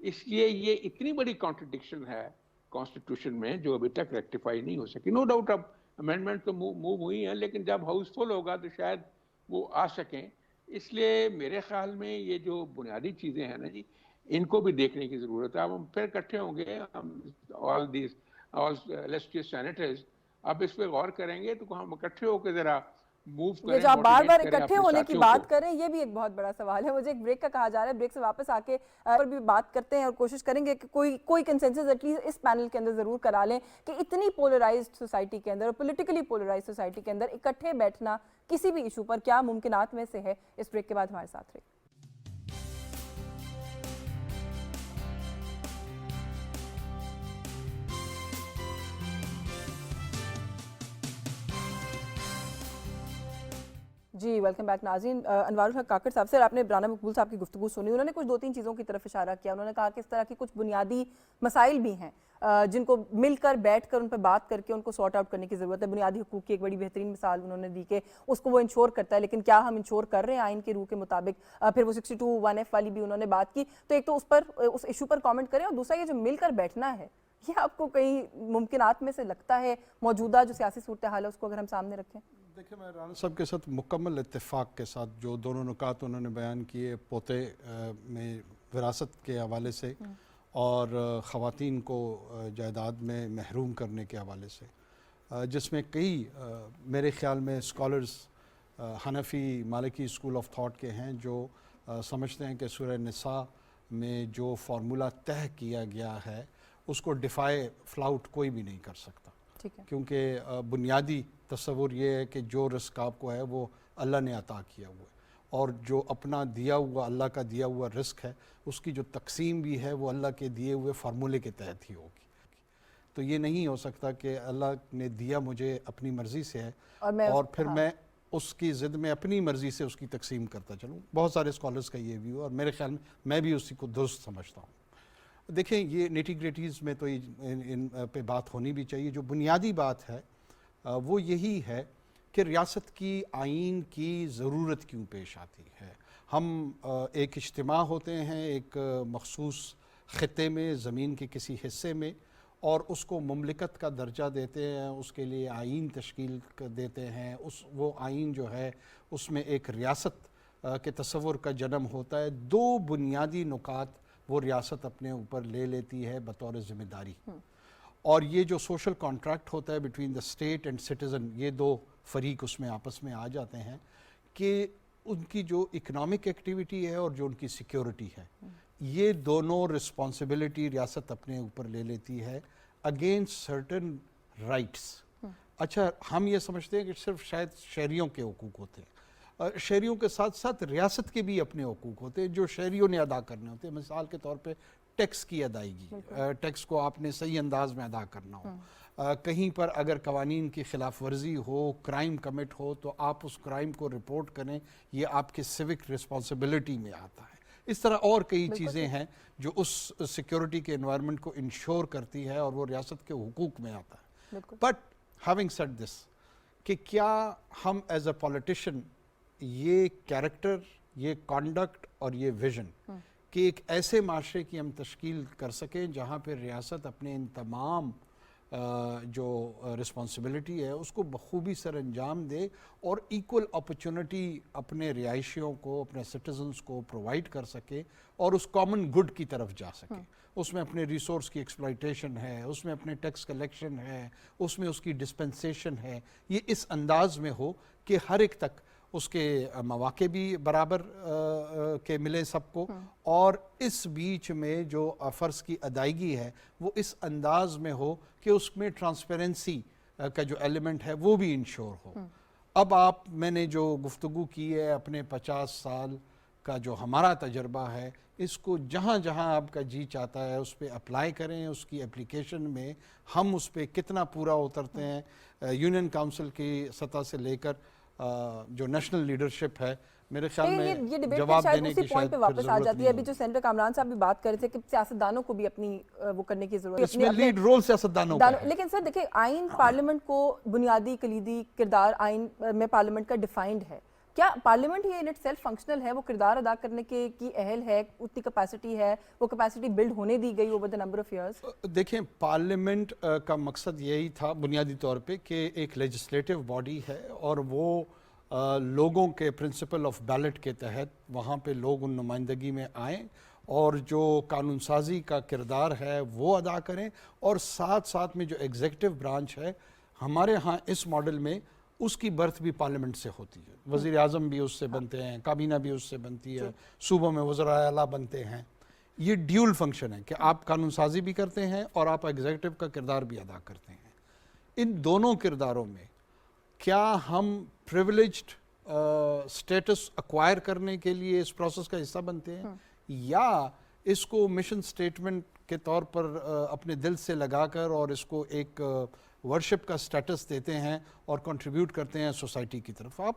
اس لیے یہ اتنی بڑی کانٹرڈکشن ہے کانسٹیٹیوشن میں جو ابھی تک ریکٹیفائی نہیں ہو سکی. نو ڈاؤٹ اب امینڈمنٹ تو موو ہوئی ہیں, لیکن جب ہاؤس فل ہوگا تو شاید وہ آ سکیں. اس لیے میرے خیال میں یہ جو بنیادی چیزیں ہیں نا جی, ان کو بھی دیکھنے کی ضرورت ہے. اب ہم پھر اکٹھے ہوں گے, آل illustrious senators, اب اس پہ غور کریں گے تو ہم اکٹھے ہو کے ذرا موو یہ کریں, جو آپ بار بار موٹیویٹ کریں اکٹھے اپنے ہونے کی ساتھیوں بات کو. کریں, یہ بھی ایک بہت بڑا سوال ہے. مجھے ایک بریک کا کہا جا رہا ہے, بریک سے واپس آ کے پر بھی بات کرتے ہیں اور کوشش کریں گے کہ کوئی کنسنسس ایٹ لیسٹ اس پینل کے اندر ضرور کرا لیں کہ اتنی پولرائزڈ سوسائٹی کے اندر اور پولیٹیکلی پولرائزڈ سوسائٹی کے اندر اکٹھے بیٹھنا کسی بھی ایشو پر کیا ممکنات میں سے ہے. اس بریک کے بعد ہمارے ساتھ رہے. جی ویلکم بیک ناظرین. انوار الحق کاکڑ صاحب سے آپ نے رانا مقبول صاحب کی گفتگو سنی. انہوں نے کچھ 2-3 چیزوں کی طرف اشارہ کیا. انہوں نے کہا کہ اس طرح کی کچھ بنیادی مسائل بھی ہیں جن کو مل کر بیٹھ کر ان پہ بات کر کے ان کو سارٹ آؤٹ کرنے کی ضرورت ہے. بنیادی حقوق کی ایک بڑی بہترین مثال انہوں نے دی کہ اس کو وہ انشور کرتا ہے, لیکن کیا ہم انشور کر رہے ہیں آئین کے روح کے مطابق. پھر وہ 62(1)(f) والی بھی انہوں نے بات کی. تو ایک تو اس ایشو پر کامنٹ کریں, اور دوسرا یہ جو مل کر بیٹھنا ہے, یہ آپ کو کئی ممکنات میں سے لگتا ہے موجودہ جو سیاسی صورتحال ہے اس کو اگر ہم سامنے رکھیں؟ دیکھیں, میں رانا صاحب کے ساتھ مکمل اتفاق کے ساتھ جو دونوں نکات انہوں نے بیان کیے پوتے میں وراثت کے حوالے سے اور خواتین کو جائیداد میں محروم کرنے کے حوالے سے, جس میں کئی میرے خیال میں اسکالرز حنفی مالکی اسکول آف تھاٹ کے ہیں جو سمجھتے ہیں کہ سورہ نساء میں جو فارمولہ طے کیا گیا ہے اس کو ڈیفائی فلاؤٹ کوئی بھی نہیں کر سکتا. کیونکہ بنیادی تصور یہ ہے کہ جو رزق آپ کو ہے وہ اللہ نے عطا کیا ہوا ہے, اور جو اپنا دیا ہوا اللہ کا دیا ہوا رزق ہے اس کی جو تقسیم بھی ہے وہ اللہ کے دیے ہوئے فارمولے کے تحت ہی ہوگی. تو یہ نہیں ہو سکتا کہ اللہ نے دیا مجھے اپنی مرضی سے ہے اور پھر میں اس کی ضد میں اپنی مرضی سے اس کی تقسیم کرتا چلوں. بہت سارے اسکالرز کا یہ ویو ہے اور میرے خیال میں بھی اسی کو درست سمجھتا ہوں. دیکھیں, یہ نیٹی گریٹیز میں تو ان پہ بات ہونی بھی چاہیے. جو بنیادی بات ہے وہ یہی ہے کہ ریاست کی آئین کی ضرورت کیوں پیش آتی ہے. ہم ایک اجتماع ہوتے ہیں ایک مخصوص خطے میں, زمین کے کسی حصے میں, اور اس کو مملکت کا درجہ دیتے ہیں, اس کے لیے آئین تشکیل دیتے ہیں. وہ آئین جو ہے اس میں ایک ریاست کے تصور کا جنم ہوتا ہے. 2 بنیادی نکات وہ ریاست اپنے اوپر لے لیتی ہے بطور ذمہ داری, اور یہ جو سوشل کانٹریکٹ ہوتا ہے between the state and citizen, یہ 2 فریق اس میں آپس میں آ جاتے ہیں کہ ان کی جو اکنامک ایکٹیویٹی ہے اور جو ان کی سیکیورٹی ہے, یہ دونوں رسپانسبلٹی ریاست اپنے اوپر لے لیتی ہے اگینسٹ سرٹن رائٹس. اچھا, ہم یہ سمجھتے ہیں کہ صرف شاید شہریوں کے حقوق ہوتے ہیں. شہریوں کے ساتھ ساتھ ریاست کے بھی اپنے حقوق ہوتے ہیں جو شہریوں نے ادا کرنے ہوتے ہیں. مثال کے طور پہ ٹیکس کی ادائیگی, ٹیکس کو آپ نے صحیح انداز میں ادا کرنا ہو. کہیں پر اگر قوانین کی خلاف ورزی ہو, کرائم کمٹ ہو, تو آپ اس کرائم کو رپورٹ کریں, یہ آپ کے سیوک رسپانسبلٹی میں آتا ہے. اس طرح اور کئی چیزیں ہیں جو اس سیکیورٹی کے انوائرمنٹ کو انشور کرتی ہے اور وہ ریاست کے حقوق میں آتا ہے. بٹ ہیونگ سیڈ دس, کہ کیا ہم ایز اے پولیٹیشین یہ کیریکٹر, یہ کانڈکٹ اور یہ ویژن کہ ایک ایسے معاشرے کی ہم تشکیل کر سکیں جہاں پہ ریاست اپنے ان تمام جو رسپانسبلٹی ہے اس کو بخوبی سر انجام دے اور ایکول اپرچونٹی اپنے رہائشیوں کو, اپنے سٹیزنز کو پرووائڈ کر سکے اور اس کامن گڈ کی طرف جا سکے. اس میں اپنے ریسورس کی ایکسپلائٹیشن ہے, اس میں اپنے ٹیکس کلیکشن ہے, اس میں اس کی ڈسپنسیشن ہے. یہ اس انداز میں ہو کہ ہر ایک تک اس کے مواقع بھی برابر کے ملے سب کو, اور اس بیچ میں جو فرض کی ادائیگی ہے وہ اس انداز میں ہو کہ اس میں ٹرانسپیرنسی کا جو ایلیمنٹ ہے وہ بھی انشور ہو. اب میں نے جو گفتگو کی ہے اپنے 50 سال کا جو ہمارا تجربہ ہے, اس کو جہاں جہاں آپ کا جی چاہتا ہے اس پہ اپلائی کریں. اس کی اپلیکیشن میں ہم اس پہ کتنا پورا اترتے ہیں, یونین کاؤنسل کی سطح سے لے کر جو نیشنل لیڈرشپ ہے, میرے خیال میں جواب دینے کی شاید پھر واپس آ ضرورت جاتی نہیں ہے. ابھی جو سینیٹر کامران صاحب بھی بات کر رہے تھے کہ سیاستدانوں کو بھی اپنی وہ کرنے کی ضرورت ہے. اس میں لیڈ رول سیاستدانوں کا ہے. لیکن سر دیکھیں, آئین پارلیمنٹ کو بنیادی کلیدی کردار آئین میں پارلیمنٹ کا ڈیفائنڈ ہے. کیا parliament he in it self functional ہے, وہ کردار ادا کرنے کی اہل ہے, اتنی کیپیسٹی ہے, وہ کیپیسٹی بلڈ ہونے دی گئی over the number of years? دیکھیں پارلیمنٹ کا مقصد یہی تھا بنیادی طور پہ کہ ایک لیجسلیٹو باڈی ہے اور وہ لوگوں کے پرنسپل آف بیلٹ کے تحت وہاں پہ لوگ ان نمائندگی میں آئیں اور جو قانون سازی کا کردار ہے وہ ادا کریں, اور ساتھ ساتھ میں جو ایگزیکٹو برانچ ہے ہمارے ہاں اس ماڈل میں اس کی برتھ بھی پارلیمنٹ سے ہوتی ہے. وزیر اعظم بھی اس سے بنتے ہیں, کابینہ بھی اس سے بنتی ہے, صوبوں میں وزراء اعلیٰ بنتے ہیں. یہ ڈیول فنکشن ہے کہ آپ قانون سازی بھی کرتے ہیں اور آپ ایگزیکٹو کا کردار بھی ادا کرتے ہیں. ان دونوں کرداروں میں کیا ہم پریولیجڈ سٹیٹس ایکوائر کرنے کے لیے اس پروسیس کا حصہ بنتے ہیں, یا اس کو مشن سٹیٹمنٹ کے طور پر اپنے دل سے لگا کر اور اس کو ایک ورشپ کا سٹیٹس دیتے ہیں اور کنٹریبیوٹ کرتے ہیں سوسائٹی کی طرف؟ آپ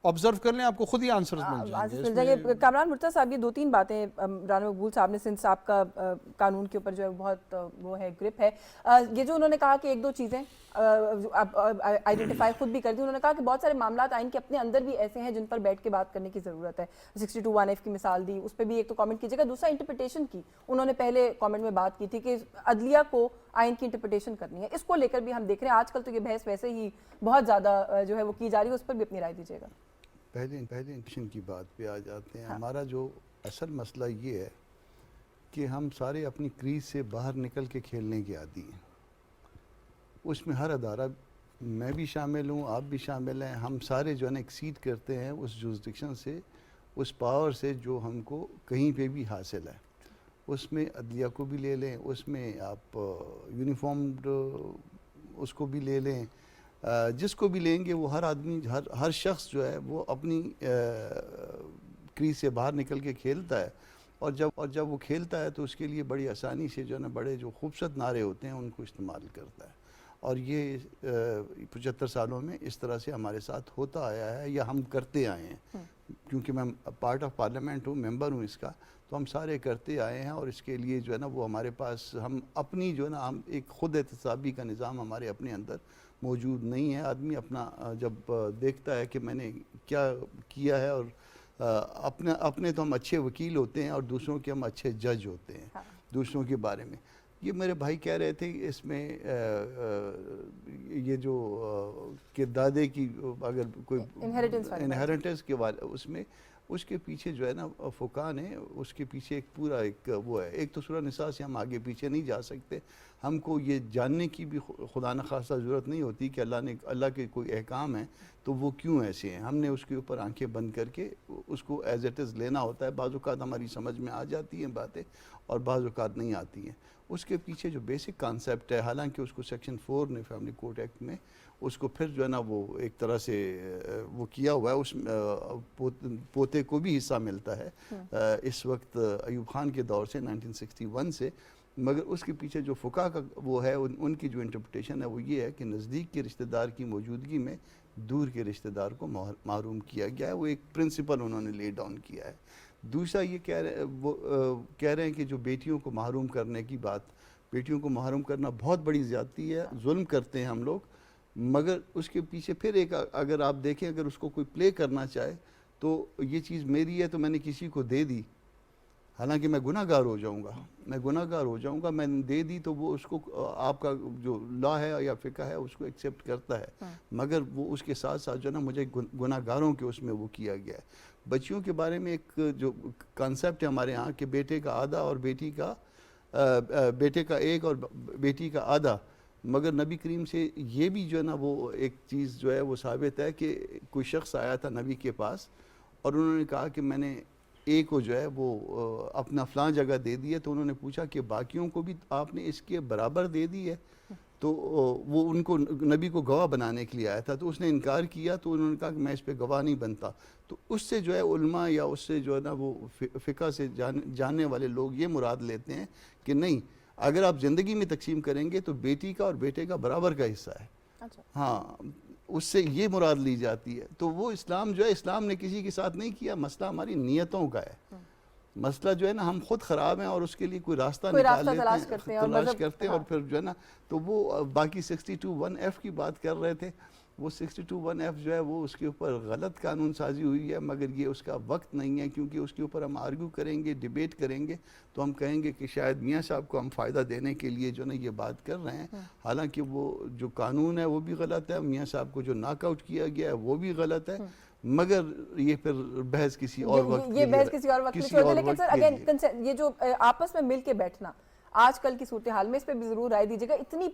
آبزرو کر لیں, آپ کو خود ہی آنسرز مل جائیں گے. کامران مرتضیٰ صاحب, یہ 2-3 باتیں رانا مقبول صاحب نے سندھ صاحب کا قانون کے اوپر جو ہے بہت وہ ہے گرپ ہے. یہ جو انہوں نے کہا کہ 1-2 چیزیں آئیڈینٹیفائی خود بھی کر دی, انہوں نے کہا کہ بہت سارے معاملات آئین کے اپنے اندر بھی ایسے ہیں جن پر بیٹھ کے بات کرنے کی ضرورت ہے. 62(1)(f) کی مثال دی, اس پہ بھی ایک تو کامنٹ کیجیے گا. دوسرا انٹرپریٹیشن کی انہوں نے پہلے کامنٹ میں بات کی تھی کہ عدلیہ کو آئین کی انٹرپریٹیشن کرنی ہے. اس کو لے کر بھی ہم دیکھ رہے ہیں آج کل تو یہ بحث ویسے ہی بہت زیادہ جو ہے وہ کی جا رہی ہے, اس پر بھی اپنی رائے دیجیے گا. پہلے انٹرپریٹیشن کی بات پہ آ جاتے ہیں. ہمارا جو اصل مسئلہ یہ ہے کہ ہم سارے اپنی کریز سے باہر نکل کے کھیلنے کے عادی ہیں. اس میں ہر ادارہ, میں بھی شامل ہوں, آپ بھی شامل ہیں, ہم سارے جو ہے نا ایکسیڈ کرتے ہیں اس جورسڈکشن سے, اس پاور سے جو ہم کو کہیں پہ بھی حاصل ہے. اس میں عدلیہ کو بھی لے لیں, اس میں آپ یونیفارمڈ اس کو بھی لے لیں, جس کو بھی لیں گے وہ ہر آدمی, ہر شخص جو ہے وہ اپنی کریز سے باہر نکل کے کھیلتا ہے. اور جب وہ کھیلتا ہے تو اس کے لیے بڑی آسانی سے جو ہے نا بڑے جو خوبصورت نعرے ہوتے ہیں ان کو استعمال کرتا ہے. اور یہ 75 سالوں میں اس طرح سے ہمارے ساتھ ہوتا آیا ہے یا ہم کرتے آئے ہیں. کیونکہ میں پارٹ آف پارلیمنٹ ہوں, ممبر ہوں اس کا, تو ہم سارے کرتے آئے ہیں. اور اس کے لیے جو ہے نا وہ ہمارے پاس, ہم اپنی جو ہے نا, ہم ایک خود احتسابی کا نظام ہمارے اپنے اندر موجود نہیں ہے. آدمی اپنا جب دیکھتا ہے کہ میں نے کیا کیا ہے, اور اپنے تو ہم اچھے وکیل ہوتے ہیں اور دوسروں کے ہم اچھے جج ہوتے ہیں دوسروں کے بارے میں. یہ میرے بھائی کہہ رہے تھے اس میں یہ جو کہ دادے کی اگر کوئی انہیریٹنس کے اس میں اس کے پیچھے جو ہے نا فقہ نے اس کے پیچھے ایک پورا ایک وہ ہے. ایک تو سورہ نساء سے ہم آگے پیچھے نہیں جا سکتے. ہم کو یہ جاننے کی بھی خدا نخواستہ ضرورت نہیں ہوتی کہ اللہ کے کوئی احکام ہیں تو وہ کیوں ایسے ہیں. ہم نے اس کے اوپر آنکھیں بند کر کے اس کو ایز اٹ از لینا ہوتا ہے. بعض اوقات ہماری سمجھ میں آ جاتی ہیں باتیں اور بعض اوقات نہیں آتی ہیں. اس کے پیچھے جو بیسک کانسیپٹ ہے, حالانکہ اس کو سیکشن 4 نے فیملی کورٹ ایکٹ میں اس کو پھر جو ہے نا وہ ایک طرح سے وہ کیا ہوا ہے, اس پوتے کو بھی حصہ ملتا ہے اس وقت ایوب خان کے دور سے 1961 سے. مگر اس کے پیچھے جو فقہ کا وہ ہے, ان کی جو انٹرپریٹیشن ہے وہ یہ ہے کہ نزدیک کے رشتہ دار کی موجودگی میں دور کے رشتہ دار کو محروم کیا گیا ہے. وہ ایک پرنسپل انہوں نے لے ڈاؤن کیا ہے. دوسرا یہ کہہ رہے ہیں کہ جو بیٹیوں کو محروم کرنے کی بات, بیٹیوں کو محروم کرنا بہت بڑی زیادتی ہے, ظلم کرتے ہیں ہم لوگ. مگر اس کے پیچھے پھر ایک, اگر آپ دیکھیں, اگر اس کو کوئی پلے کرنا چاہے تو یہ چیز میری ہے تو میں نے کسی کو دے دی, حالانکہ میں گناہ گار ہو جاؤں گا, میں نے دے دی تو وہ اس کو آپ کا جو لا ہے یا فقہ ہے اس کو ایکسیپٹ کرتا ہے. مگر وہ اس کے ساتھ ساتھ جو ہے نا مجھے گناہ گاروں کے اس میں وہ کیا گیا ہے. بچیوں کے بارے میں ایک جو کانسیپٹ ہے ہمارے ہاں کہ بیٹے کا آدھا اور بیٹے کا ایک اور بیٹی کا آدھا. مگر نبی کریم سے یہ بھی جو ہے نا وہ ایک چیز جو ہے وہ ثابت ہے کہ کوئی شخص آیا تھا نبی کے پاس اور انہوں نے کہا کہ میں نے ایک کو جو ہے وہ اپنا فلاں جگہ دے دی ہے. تو انہوں نے پوچھا کہ باقیوں کو بھی آپ نے اس کے برابر دے دی ہے؟ تو وہ ان کو نبی کو گواہ بنانے کے لیے آیا تھا, تو اس نے انکار کیا. تو انہوں نے کہا کہ میں اس پہ گواہ نہیں بنتا. تو اس سے جو ہے علماء یا اس سے جو ہے نا وہ فقہ سے جاننے والے لوگ یہ مراد لیتے ہیں کہ نہیں, اگر آپ زندگی میں تقسیم کریں گے تو بیٹی کا اور بیٹے کا برابر کا حصہ ہے. ہاں, اس سے یہ مراد لی جاتی ہے. تو وہ اسلام جو ہے, اسلام نے کسی کے ساتھ نہیں کیا, مسئلہ ہماری نیتوں کا ہے. مسئلہ جو ہے نا ہم خود خراب ہیں اور اس کے لیے کوئی راستہ نکال لیتے تلاش ہیں, کرتے ہیں اور پھر جو ہے نا تو وہ باقی 62(1)(f) کی بات کر رہے تھے. وہ 62(1)(f) جو ہے وہ اس کے اوپر غلط قانون سازی ہوئی ہے، مگر یہ اس کا وقت نہیں ہے، کیونکہ اس کے اوپر ہم آرگیو کریں گے، ڈیبیٹ کریں گے تو ہم کہیں گے کہ شاید میاں صاحب کو ہم فائدہ دینے کے لیے جو نا یہ بات کر رہے ہیں، حالانکہ وہ جو قانون ہے وہ بھی غلط ہے، میاں صاحب کو جو ناک آؤٹ کیا گیا ہے وہ بھی غلط ہے، مگر یہ پھر بحث کسی اور وقت کے لیے، یہ بحث کسی اور وقت کے لیے چھوڑ دیں. لیکن سر اگین یہ جو آپس میں مل کے بیٹھنا آج کل کی صورتحال میں، اس پہ بھی ضرور رائے دیجیے گا. اتنی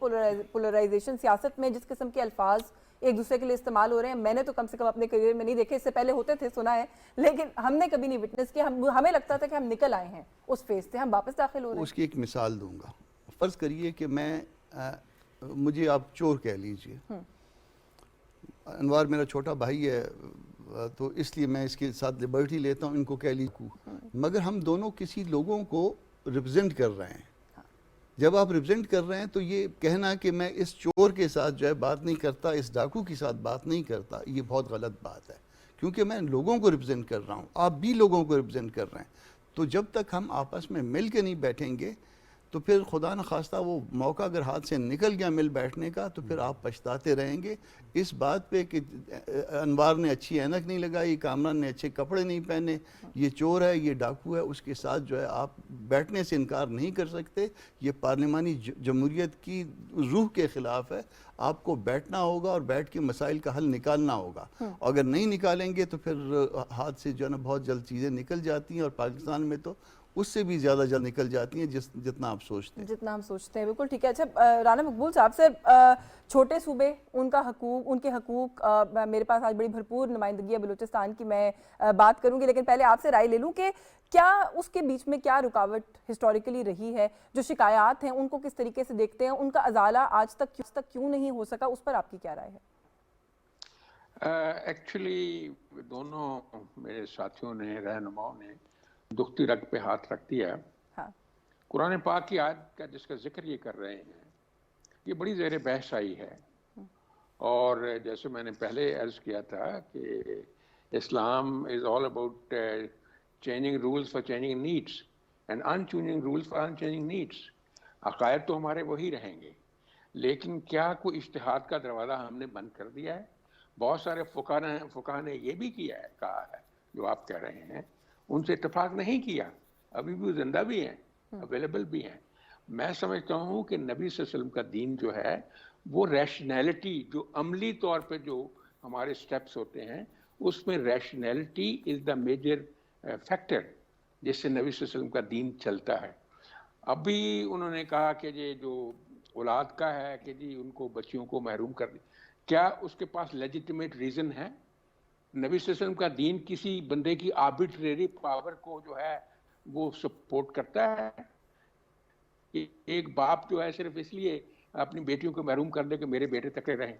پولرائزیشن سیاست میں، جس قسم کے الفاظ ایک دوسرے کے لیے استعمال ہو رہے ہیں، میں نے تو کم سے کم اپنے کریئر میں نہیں دیکھے. اس سے پہلے ہوتے تھے، سنا ہے، لیکن ہم نے کبھی نہیں وٹنس کیا. ہمیں لگتا تھا کہ ہم نکل آئے ہیں اس فیز سے، ہم واپس داخل ہو رہے ہیں. اس کی ایک مثال دوں گا. فرض کریے کہ مجھے آپ چور کہہ لیجئے، انوار میرا چھوٹا بھائی ہے تو اس لیے میں اس کے ساتھ لبرٹی لیتا ہوں، ان کو کہہ لیجیے، مگر ہم دونوں کسی لوگوں کو ریپرزینٹ کر رہے ہیں. جب آپ ریپرزینٹ کر رہے ہیں تو یہ کہنا کہ میں اس چور کے ساتھ جو ہے بات نہیں کرتا، اس ڈاکو کے ساتھ بات نہیں کرتا، یہ بہت غلط بات ہے، کیونکہ میں لوگوں کو ریپرزینٹ کر رہا ہوں، آپ بھی لوگوں کو ریپرزینٹ کر رہے ہیں. تو جب تک ہم آپس میں مل کے نہیں بیٹھیں گے تو پھر خدا نخواستہ وہ موقع اگر ہاتھ سے نکل گیا مل بیٹھنے کا تو پھر آپ پچھتاتے رہیں گے اس بات پہ کہ انوار نے اچھی اینک نہیں لگائی، کامران نے اچھے کپڑے نہیں پہنے، یہ چور ہے، یہ ڈاکو ہے. اس کے ساتھ جو ہے آپ بیٹھنے سے انکار نہیں کر سکتے. یہ پارلیمانی جمہوریت کی روح کے خلاف ہے. آپ کو بیٹھنا ہوگا اور بیٹھ کے مسائل کا حل نکالنا ہوگا. اگر نہیں نکالیں گے تو پھر ہاتھ سے جو ہے نا بہت جلد چیزیں نکل جاتی ہیں، اور پاکستان میں تو اس سے بھی زیادہ جلد نکل جاتی ہیں جتنا آپ سوچتے ہیں. جتنا ہم سوچتے ہیں، بالکل ٹھیک ہے. اچھا رانا مقبول صاحب، سے چھوٹے صوبے، ان کے حقوق، میرے پاس آج بڑی بھرپور نمائندگی ہے بلوچستان کی، میں بات کروں گی، لیکن پہلے آپ سے رائے لے لوں کہ کیا اس کے بیچ میں کیا رکاوٹ ہسٹوریکلی رہی ہے؟ جو شکایات ہیں ان کو کس طریقے سے دیکھتے ہیں؟ ان کا ازالہ آج تک کیوں نہیں ہو سکا؟ اس پر آپ کی کیا رائے ہے؟ ایکچولی دونوں میرے ساتھیوں نے، رہنماؤں نے دکھتی رگ پہ ہاتھ رکھ دیا. قرآن پاک کی آیت کا جس کا ذکر یہ کر رہے ہیں، یہ بڑی زیر بحث آئی ہے. اور جیسے میں نے پہلے عرض کیا تھا کہ Islam is all about changing rules for changing needs and unchanging rules for unchanging needs. عقائد تو ہمارے وہی رہیں گے، لیکن کیا کوئی اجتہاد کا دروازہ ہم نے بند کر دیا ہے؟ بہت سارے فقہاء نے یہ بھی کہا ہے جو آپ کہہ رہے ہیں، ان سے اتفاق نہیں کیا. ابھی بھی زندہ بھی ہیں، اویلیبل بھی ہیں. میں سمجھتا ہوں کہ نبی صلی اللہ علیہ وسلم کا دین جو ہے وہ ریشنیلٹی، جو عملی طور پہ جو ہمارے سٹیپس ہوتے ہیں، اس میں ریشنیلٹی از دا میجر فیکٹر جس سے نبی صلی اللہ علیہ وسلم کا دین چلتا ہے. ابھی انہوں نے کہا کہ یہ جو اولاد کا ہے کہ جی ان کو بچیوں کو محروم کر دیں، کیا اس کے پاس لیجیٹیمیٹ ریزن ہے؟ نبی صلی اللہ علیہ وسلم کا دین کسی بندے کی آربیٹریری پاور کو جو ہے وہ سپورٹ کرتا ہے؟ ایک باپ جو ہے صرف اس لیے اپنی بیٹیوں کو محروم کر دے کہ میرے بیٹے تکڑے رہیں.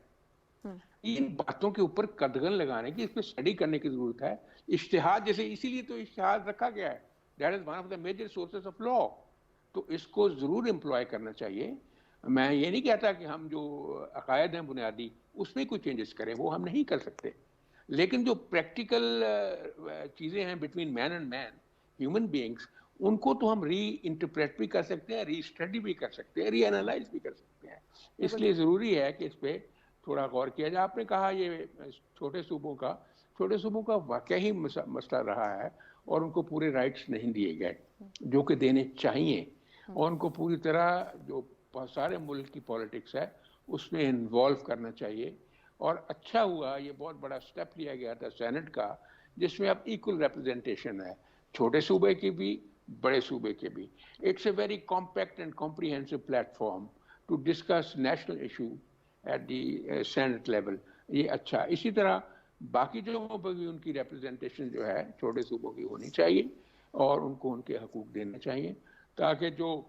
ان باتوں کے اوپر قدغن لگانے کی، اس پہ اسٹڈی کرنے کی ضرورت ہے. اجتہاد جیسے، اسی لیے تو اجتہاد رکھا گیا ہے، that is one of the major sources of law. تو اس کو ضرور امپلوائے کرنا چاہیے. میں یہ نہیں کہتا کہ ہم جو عقائد ہیں بنیادی اس میں کوئی چینجز کریں، وہ ہم نہیں کر سکتے، لیکن جو پریکٹیکل چیزیں ہیں between man and man, human beings, ان کو تو ہم ری انٹرپریٹ بھی کر سکتے ہیں، ری اسٹڈی بھی کر سکتے ہیں، ری انالائز بھی کر سکتے ہیں. اس لیے ضروری ہے کہ اس پہ تھوڑا غور کیا جائے. آپ نے کہا یہ چھوٹے صوبوں کا واقعی ہی مسئلہ رہا ہے، اور ان کو پورے رائٹس نہیں دیے گئے جو کہ دینے چاہیے، اور ان کو پوری طرح جو سارے ملک کی پولیٹکس ہے اس میں انوالو کرنا چاہیے. اور اچھا ہوا یہ بہت بڑا سٹیپ لیا گیا تھا سینٹ کا، جس میں اب ایکول ریپرزنٹیشن ہے، چھوٹے صوبے کی بھی، بڑے صوبے کے بھی. It's a very compact and comprehensive platform to discuss national issue at the senate level. یہ اچھا. اسی طرح باقی جگہوں پر بھی ان کی ریپرزنٹیشن جو ہے چھوٹے صوبوں کی ہونی چاہیے، اور ان کو ان کے حقوق دینے چاہیے، تاکہ جو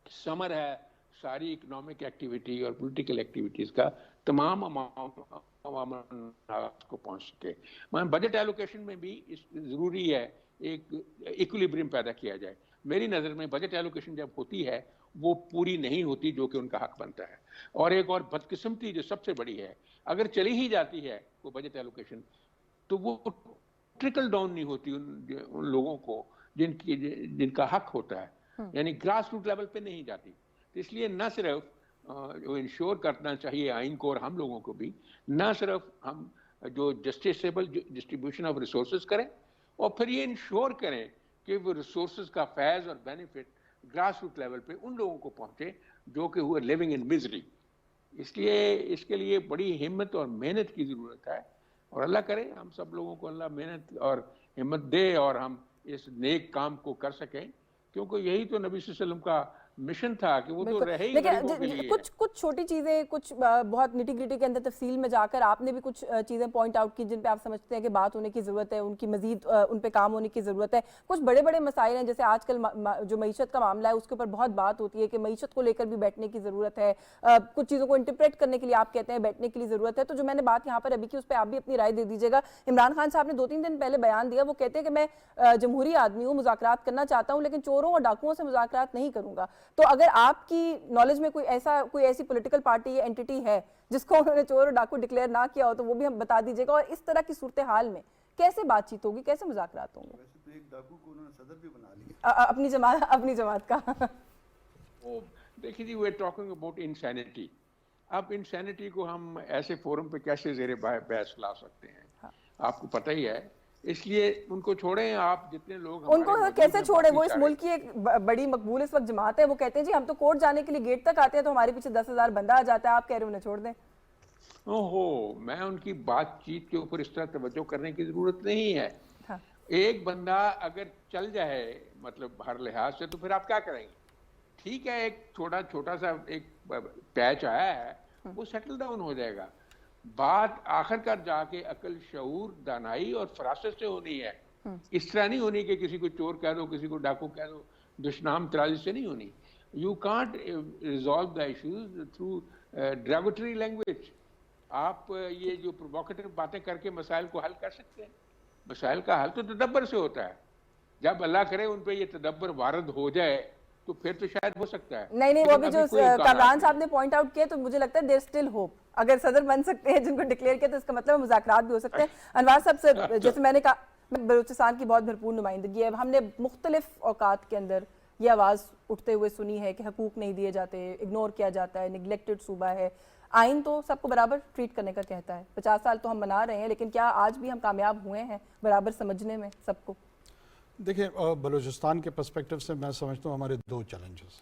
سمر ہے ساری اکنامک ایکٹیویٹی اور پولیٹیکل ایکٹیویٹیز کا تمام عوام کو پہنچ سکے. بجٹ ایلوکیشن میں بھی ضروری ہے ایک ایکولیبریم پیدا کیا جائے. میری نظر میں بجٹ ایلوکیشن جب ہوتی ہے وہ پوری نہیں ہوتی جو کہ ان کا حق بنتا ہے. اور ایک اور بدقسمتی جو سب سے بڑی ہے، اگر چلی ہی جاتی ہے وہ بجٹ ایلوکیشن تو وہ ٹرکل ڈاؤن نہیں ہوتی ان لوگوں کو جن کا حق ہوتا ہے، یعنی گراس روٹ لیول پہ نہیں جاتی. اس لیے نہ صرف جو انشور کرنا چاہیے آئین کو اور ہم لوگوں کو بھی, نہ صرف ہم جو جسٹیسیبل ڈسٹریبیوشن آف ریسورسز کریں اور پھر یہ انشور کریں کہ وہ ریسورسز کا فیض اور بینیفٹ گراس روٹ لیول پہ ان لوگوں کو پہنچے جو کہ ہوئے لیونگ ان مزری. اس لیے اس کے لیے بڑی ہمت اور محنت کی ضرورت ہے, اور اللہ کرے ہم سب لوگوں کو اللہ محنت اور ہمت دے اور ہم اس نیک کام کو کر سکیں, کیونکہ یہی تو نبی صلی اللہ علیہ وسلم کا مشن تھا کہ وہ تو رہے ہی غریبوں کے لیے. کچھ چھوٹی چیزیں, کچھ بہت نٹی گریٹی کے اندر تفصیل میں جا کر آپ نے بھی کچھ چیزیں پوائنٹ آؤٹ کی جن پہ آپ سمجھتے ہیں کہ بات ہونے کی ضرورت ہے, ان کی مزید ان پہ کام ہونے کی ضرورت ہے. کچھ بڑے بڑے مسائل ہیں, جیسے آج کل جو معیشت کا معاملہ ہے اس کے اوپر بہت بات ہوتی ہے کہ معیشت کو لے کر بھی بیٹھنے کی ضرورت ہے, کچھ چیزوں کو انٹرپریٹ کرنے کے لیے آپ کہتے ہیں بیٹھنے کے لیے ضرورت ہے. تو جو میں نے بات یہاں پر ابھی کی اس پہ آپ بھی اپنی رائے دے دیجیے گا. عمران خان صاحب نے 2-3 دن پہلے بیان دیا, وہ کہتے ہیں کہ میں جمہوری آدمی ہوں, مذاکرات کرنا چاہتا ہوں لیکن چوروں اور ڈاکوؤں سے مذاکرات نہیں کروں گا. تو اگر آپ کی نالج میں کوئی ایسی پولیٹیکل پارٹی یا اینٹی ہے جس کو انہوں نے چور اور ڈاکو ڈکلیئر نہ کیا ہو تو وہ بھی ہم بتا دیجیے گا, اور اس طرح کی صورتحال میں کیسے بات چیت ہوگی, کیسے مذاکرات ہوں گے؟ ویسے تو ایک ڈاکو کو انہوں نے صدر بھی بنا لیا اپنی جماعت کا. دیکھیے جی, we are talking about insanity. اب انسینٹی کو ہم ایسے فورم پہ کیسے زیر بحث لا سکتے ہیں, آپ کو پتہ ہی ہے. اس لیے ان کو چھوڑیں, آپ جتنے لوگ ان کو کیسے چھوڑیں, وہ اس ملک کی ایک بڑی مقبول اس وقت جماعت ہے. وہ کہتے ہیں جی ہم تو کورٹ جانے کے لیے گیٹ تک آتے ہیں تو ہمارے پیچھے 10,000 بندہ آ جاتا ہے, آپ کہہ رہے انہیں چھوڑ دیں. میں ان کی بات چیت کے اوپر اس طرح توجہ کرنے کی ضرورت نہیں ہے. ایک بندہ اگر چل جائے مطلب ہر لحاظ سے تو پھر آپ کیا کریں گے؟ ٹھیک ہے, ایک چھوٹا سا ایک پیچ آیا ہے, وہ سیٹل ڈاؤن ہو جائے گا. بات آخر کار جا کے عقل, شعور, دانائی اور فراست سے ہونی ہے. اس طرح نہیں ہونی کہ کسی کو چور کہہ دو, کسی کو ڈاکو کہہ دو, دشنام ترازی سے نہیں ہونی. You can't resolve the issues through derogatory language. آپ یہ جو پرووکیٹو باتیں کر کے مسائل کو حل کر سکتے ہیں. مسائل کا حل تو تدبر سے ہوتا ہے. جب اللہ کرے ان پہ یہ تدبر وارد ہو جائے تو پھر تو شاید ہو سکتا ہے. نہیں, وہ بھی جو کامران صاحب نے پوائنٹ آؤٹ کیا تو مجھے لگتا ہے دیر اسٹل ہوپ. اگر صدر بن سکتے ہیں جن کو ڈکلیئر کیا تو اس کا مطلب مذاکرات بھی ہو سکتے ہیں. انوار صاحب سے جیسے میں نے کہا, بلوچستان کی بہت بھرپور نمائندگی ہے. ہم نے مختلف اوقات کے اندر یہ آواز اٹھتے ہوئے سنی ہے کہ حقوق نہیں دیے جاتے, اگنور کیا جاتا ہے, نگلیکٹڈ صوبہ ہے. آئین تو سب کو برابر ٹریٹ کرنے کا کہتا ہے. 50 سال تو ہم منا رہے ہیں, لیکن کیا آج بھی ہم کامیاب ہوئے ہیں برابر سمجھنے میں سب کو؟ دیکھیں, بلوچستان کے پرسپیکٹو سے میں سمجھتا ہوں ہمارے 2 چیلنجز.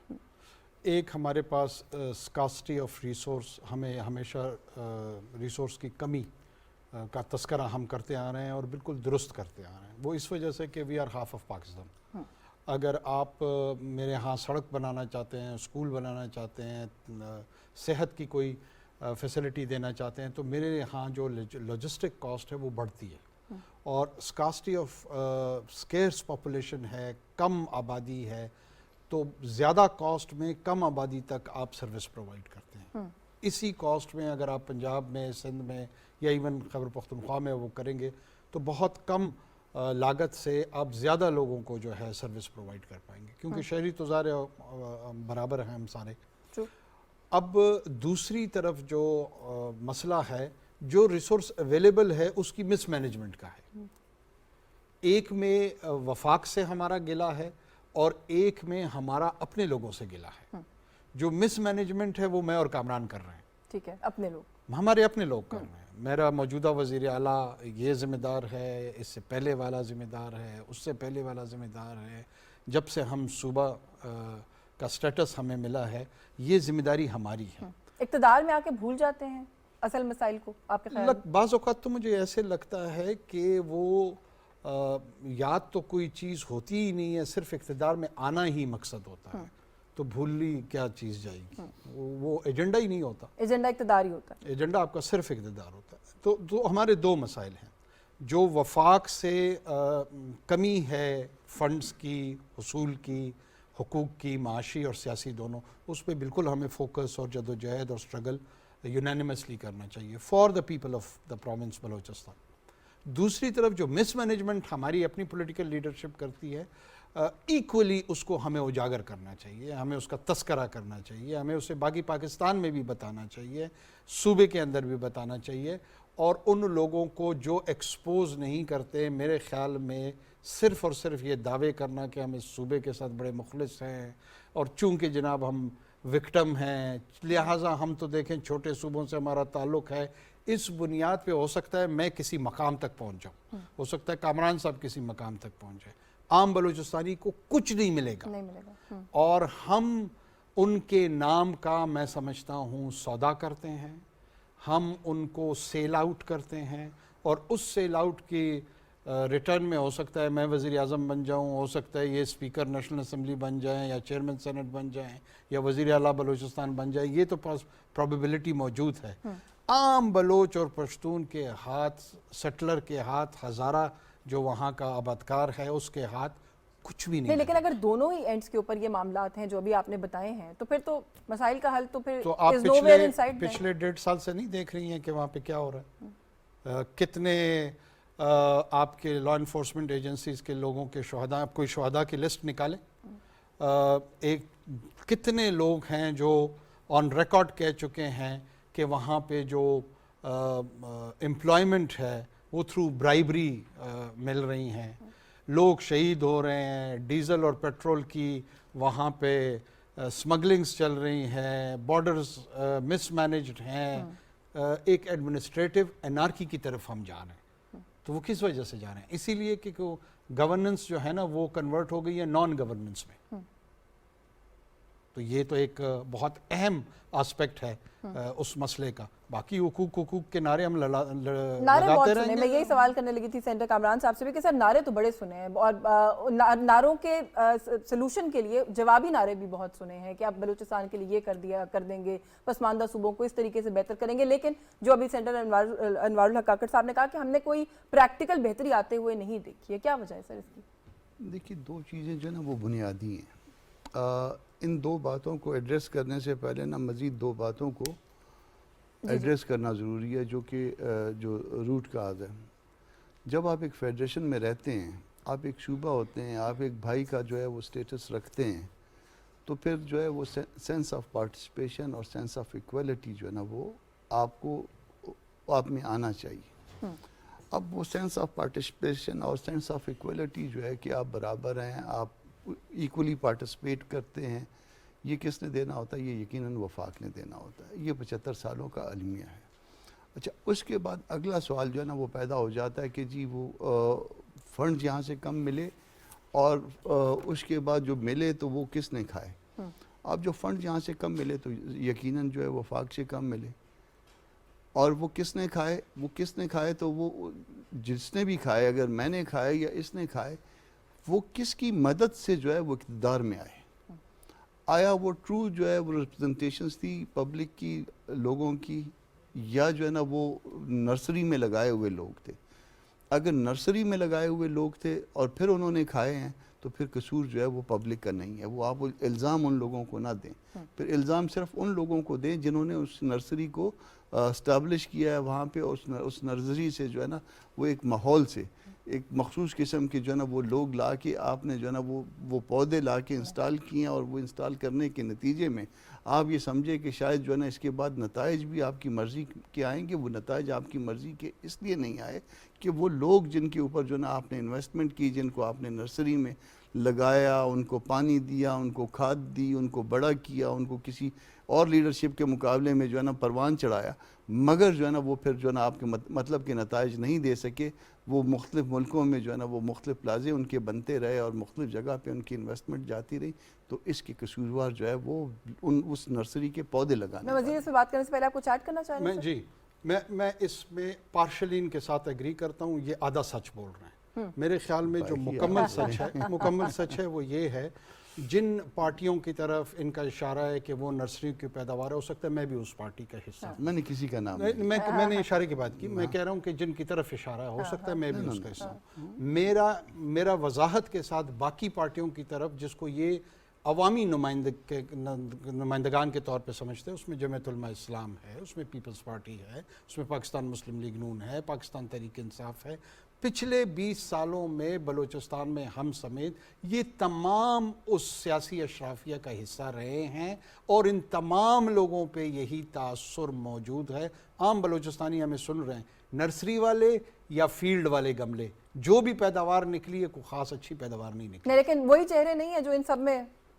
ایک ہمارے پاس اسکاسٹی آف ریسورس, ہمیں ہمیشہ ریسورس کی کمی کا تذکرہ ہم کرتے آ رہے ہیں اور بالکل درست کرتے آ رہے ہیں. وہ اس وجہ سے کہ we are half of Pakistan. اگر آپ میرے ہاں سڑک بنانا چاہتے ہیں, اسکول بنانا چاہتے ہیں, صحت کی کوئی فیسلٹی دینا چاہتے ہیں تو میرے ہاں جو لاجسٹک کاسٹ ہے وہ بڑھتی ہے. اور اسکاسٹی آف اسکیئرس پاپولیشن ہے, کم آبادی ہے, تو زیادہ کاسٹ میں کم آبادی تک آپ سروس پرووائڈ کرتے ہیں. اسی کاسٹ میں اگر آپ پنجاب میں, سندھ میں یا ایون خیبر پختونخوا میں وہ کریں گے تو بہت کم لاگت سے آپ زیادہ لوگوں کو جو ہے سروس پرووائڈ کر پائیں گے, کیونکہ شہری تو ظاہر برابر ہیں ہم سارے. اب دوسری طرف جو مسئلہ ہے, جو ریسورس اویلیبل ہے اس کی مس مینجمنٹ کا ہے. ایک میں وفاق سے ہمارا گلہ ہے اور ایک میں ہمارا اپنے لوگوں سے گلہ ہے. جو مس مینجمنٹ ہے وہ میں اور کامران کر رہے ہیں. ٹھیک ہے, اپنے لوگ, ہمارے اپنے لوگ کر رہے ہیں. میرا موجودہ وزیر اعلیٰ یہ ذمہ دار ہے, اس سے پہلے والا ذمہ دار ہے, اس سے پہلے والا ذمہ دار ہے. جب سے ہم صوبہ کا سٹیٹس ہمیں ملا ہے یہ ذمہ داری ہماری ہے. اقتدار میں آ کے بھول جاتے ہیں اصل مسائل کو, آپ کے خیال میں؟ بعض اوقات تو مجھے ایسے لگتا ہے کہ وہ یاد تو کوئی چیز ہوتی ہی نہیں ہے, صرف اقتدار میں آنا ہی مقصد ہوتا ہے. تو بھولی کیا چیز جائے گی, وہ ایجنڈا ہی نہیں ہوتا. ایجنڈا اقتدار ہی ہوتا ہے. ایجنڈا آپ کا صرف اقتدار ہوتا ہے. تو ہمارے 2 مسائل ہیں. جو وفاق سے کمی ہے فنڈز کی, حصول کی, حقوق کی, معاشی اور سیاسی دونوں, اس پہ بالکل ہمیں فوکس اور جدوجہد اور اسٹرگل یونینیمسلی کرنا چاہیے for the people of the province Balochistan. دوسری طرف جو مس مینجمنٹ ہماری اپنی پولیٹیکل لیڈرشپ کرتی ہے, ایکولی اس کو ہمیں اجاگر کرنا چاہیے, ہمیں اس کا تذکرہ کرنا چاہیے, ہمیں اسے باقی پاکستان میں بھی بتانا چاہیے, صوبے کے اندر بھی بتانا چاہیے. اور ان لوگوں کو جو ایکسپوز نہیں کرتے, میرے خیال میں صرف اور صرف یہ دعوے کرنا کہ ہم اس صوبے کے ساتھ بڑے مخلص ہیں اور چونکہ جناب ہم وکٹم ہیں، لہٰذا ہم تو دیکھیں چھوٹے صوبوں سے ہمارا تعلق ہے، اس بنیاد پہ ہو سکتا ہے میں کسی مقام تک پہنچ جاؤں، ہو سکتا ہے کامران صاحب کسی مقام تک پہنچ جائے، عام بلوچستانی کو کچھ نہیں ملے گا، نہیں ملے گا۔ اور ہم ان کے نام کا میں سمجھتا ہوں سودا کرتے ہیں، ہم ان کو سیل آؤٹ کرتے ہیں، اور اس سیل آؤٹ کی ریٹرن میں ہو سکتا ہے میں وزیر اعظم بن جاؤں، ہو سکتا ہے یہ اسپیکر نیشنل اسمبلی بن جائیں یا چیئرمین سینٹ بن جائیں یا وزیر اعلیٰ بلوچستان بن جائیں، یہ تو پرابیبلٹی موجود ہے۔ عام بلوچ اور پشتون کے ہاتھ، سیٹلر کے ہاتھ، ہزارہ جو وہاں کا آبادکار ہے اس کے ہاتھ کچھ بھی نہیں، لیکن اگر دونوں ہی اینڈز کے اوپر یہ معاملات ہیں جو ابھی آپ نے بتائے ہیں تو پھر تو مسائل کا حل تو پھر تو آپ is nowhere in sight پچھلے 1.5 سال سے نہیں دیکھ رہی ہیں کہ وہاں پہ کیا ہو رہا ہے؟ کتنے آپ کے لا انفورسمنٹ ایجنسیز کے لوگوں کے شہداء، آپ کوئی شہداء کی لسٹ نکالیں، ایک کتنے لوگ ہیں جو آن ریکارڈ کہہ چکے ہیں کہ وہاں پہ جو امپلائمنٹ ہے وہ تھرو برائبری مل رہی ہیں، لوگ شہید ہو رہے ہیں، ڈیزل اور پیٹرول کی وہاں پہ سمگلنگز چل رہی ہیں، بارڈرز مس مینجڈ ہیں، ایک ایڈمنسٹریٹو انارکی کی طرف ہم جا رہے ہیں۔ تو وہ کس وجہ سے جا رہے ہیں؟ اسی لیے کہ گورننس جو ہے نا وہ کنورٹ ہو گئی ہے نان گورننس میں۔ تو یہ تو ایک بہت اہم آسپیکٹ ہے اس مسئلے کا۔ باقی حقوق کے نعرے ہم نعرے بہت لگاتے سنے، رہیں میں گے۔ یہی سوال کرنے لگی تھی سینٹر کامران صاحب سے بھی کہ سر نعرے تو بڑے سنے ہیں، اور نعروں کے سلوشن کے لیے جوابی نعرے بھی بہت سنے ہیں کہ آپ بلوچستان کے لیے یہ کر دیں گے، پسماندہ صوبوں کو اس طریقے سے بہتر کریں گے، لیکن جو ابھی سینٹر انوار الحق کاکڑ صاحب نے کہا کہ ہم نے کوئی پریکٹیکل بہتری آتے ہوئے نہیں دیکھی ہے، کیا وجہ ہے سر اس کی؟ دیکھیے دو چیزیں جو ہے نا وہ بنیادی ہیں، ان دو باتوں کو ایڈریس کرنے سے پہلے نا مزید دو باتوں کو ایڈریس کرنا ضروری ہے، جو کہ جو روٹ کاز ہے۔ جب آپ ایک فیڈریشن میں رہتے ہیں، آپ ایک صوبہ ہوتے ہیں، آپ ایک بھائی کا جو ہے وہ سٹیٹس رکھتے ہیں، تو پھر جو ہے وہ سینس آف پارٹیسپیشن اور سینس آف ایکویلٹی جو ہے نا وہ آپ میں آنا چاہیے۔ اب وہ سینس آف پارٹیسپیشن اور سینس آف ایکویلٹی جو ہے کہ آپ برابر ہیں، آپ ایکولی پارٹیسپیٹ کرتے ہیں، یہ کس نے دینا ہوتا ہے؟ یہ یقیناً وفاق نے دینا ہوتا ہے۔ یہ 75 سالوں کا المیہ ہے۔ اچھا، اس کے بعد اگلا سوال جو ہے نا وہ پیدا ہو جاتا ہے کہ جی وہ فنڈ یہاں سے کم ملے، اور اس کے بعد جو ملے تو وہ کس نے کھائے؟ اب جو فنڈ یہاں سے کم ملے تو یقیناً جو ہے وفاق سے کم ملے، اور وہ کس نے کھائے؟ وہ کس نے کھائے تو وہ جس نے بھی کھائے، اگر میں نے کھائے یا اس نے کھائے، وہ کس کی مدد سے جو ہے وہ اقتدار میں آئے؟ آیا وہ ٹرو جو ہے وہ ریپرزنٹیشنز تھی پبلک کی، لوگوں کی، یا جو ہے نا وہ نرسری میں لگائے ہوئے لوگ تھے؟ اگر نرسری میں لگائے ہوئے لوگ تھے اور پھر انہوں نے کھائے ہیں تو پھر قصور جو ہے وہ پبلک کا نہیں ہے، وہ آپ الزام ان لوگوں کو نہ دیں، پھر الزام صرف ان لوگوں کو دیں جنہوں نے اس نرسری کو اسٹیبلش کیا ہے وہاں پہ، اس نرسری سے جو ہے نا وہ ایک ماحول سے ایک مخصوص قسم کے جو ہے نا وہ لوگ لا کے آپ نے جو ہے نا وہ پودے لا کے انسٹال کیے ہیں، اور وہ انسٹال کرنے کے نتیجے میں آپ یہ سمجھے کہ شاید جو ہے نا اس کے بعد نتائج بھی آپ کی مرضی کے آئیں گے۔ وہ نتائج آپ کی مرضی کے اس لیے نہیں آئے کہ وہ لوگ جن کے اوپر جو ہے نا آپ نے انویسٹمنٹ کی، جن کو آپ نے نرسری میں لگایا، ان کو پانی دیا، ان کو کھاد دی، ان کو بڑا کیا، ان کو کسی اور لیڈرشپ کے مقابلے میں جو ہے نا پروان چڑھایا، مگر جو ہے نا وہ پھر جو ہے نا آپ کے مطلب کے نتائج نہیں دے سکے۔ وہ مختلف ملکوں میں جو ہے نا وہ مختلف پلازے ان کے بنتے رہے اور مختلف جگہ پہ ان کی انویسٹمنٹ جاتی رہی، تو اس کے قصوروار جو ہے وہ اس نرسری کے پودے لگانے۔ میں وزیر سے بات کرنے سے پہلے آپ کو چیٹ کرنا چاہ رہے ہیں؟ جی میں اس میں پارشلین کے ساتھ ایگری کرتا ہوں، یہ آدھا سچ بول رہے ہیں۔ میرے خیال میں جو مکمل سچ ہے وہ یہ ہے، جن پارٹیوں کی طرف ان کا اشارہ ہے کہ وہ نرسری کی پیداوار ہے، ہو سکتا ہے میں بھی اس پارٹی کا حصہ ہوں۔ میں نے کسی کا نام میں نے اشارے کی بات کی، میں کہہ رہا ہوں کہ جن کی طرف اشارہ ہے ہو سکتا ہے میں بھی اس کا حصہ ہوں۔ میرا وضاحت کے ساتھ باقی پارٹیوں کی طرف جس کو یہ عوامی نمائندگان کے طور پہ سمجھتے ہیں، اس میں جمعیت علماء اسلام ہے، اس میں پیپلز پارٹی ہے، اس میں پاکستان مسلم لیگ نون ہے، پاکستان تحریک انصاف ہے۔ پچھلے 20 سالوں میں بلوچستان میں ہم سمیت یہ تمام اس سیاسی اشرافیہ کا حصہ رہے ہیں، اور ان تمام لوگوں پہ یہی تاثر موجود ہے۔ عام بلوچستانی ہمیں سن رہے ہیں، نرسری والے یا فیلڈ والے گملے، جو بھی پیداوار نکلی ہے کوئی خاص اچھی پیداوار نہیں نکلی، لیکن وہی چہرے نہیں ہیں جو ان سب میں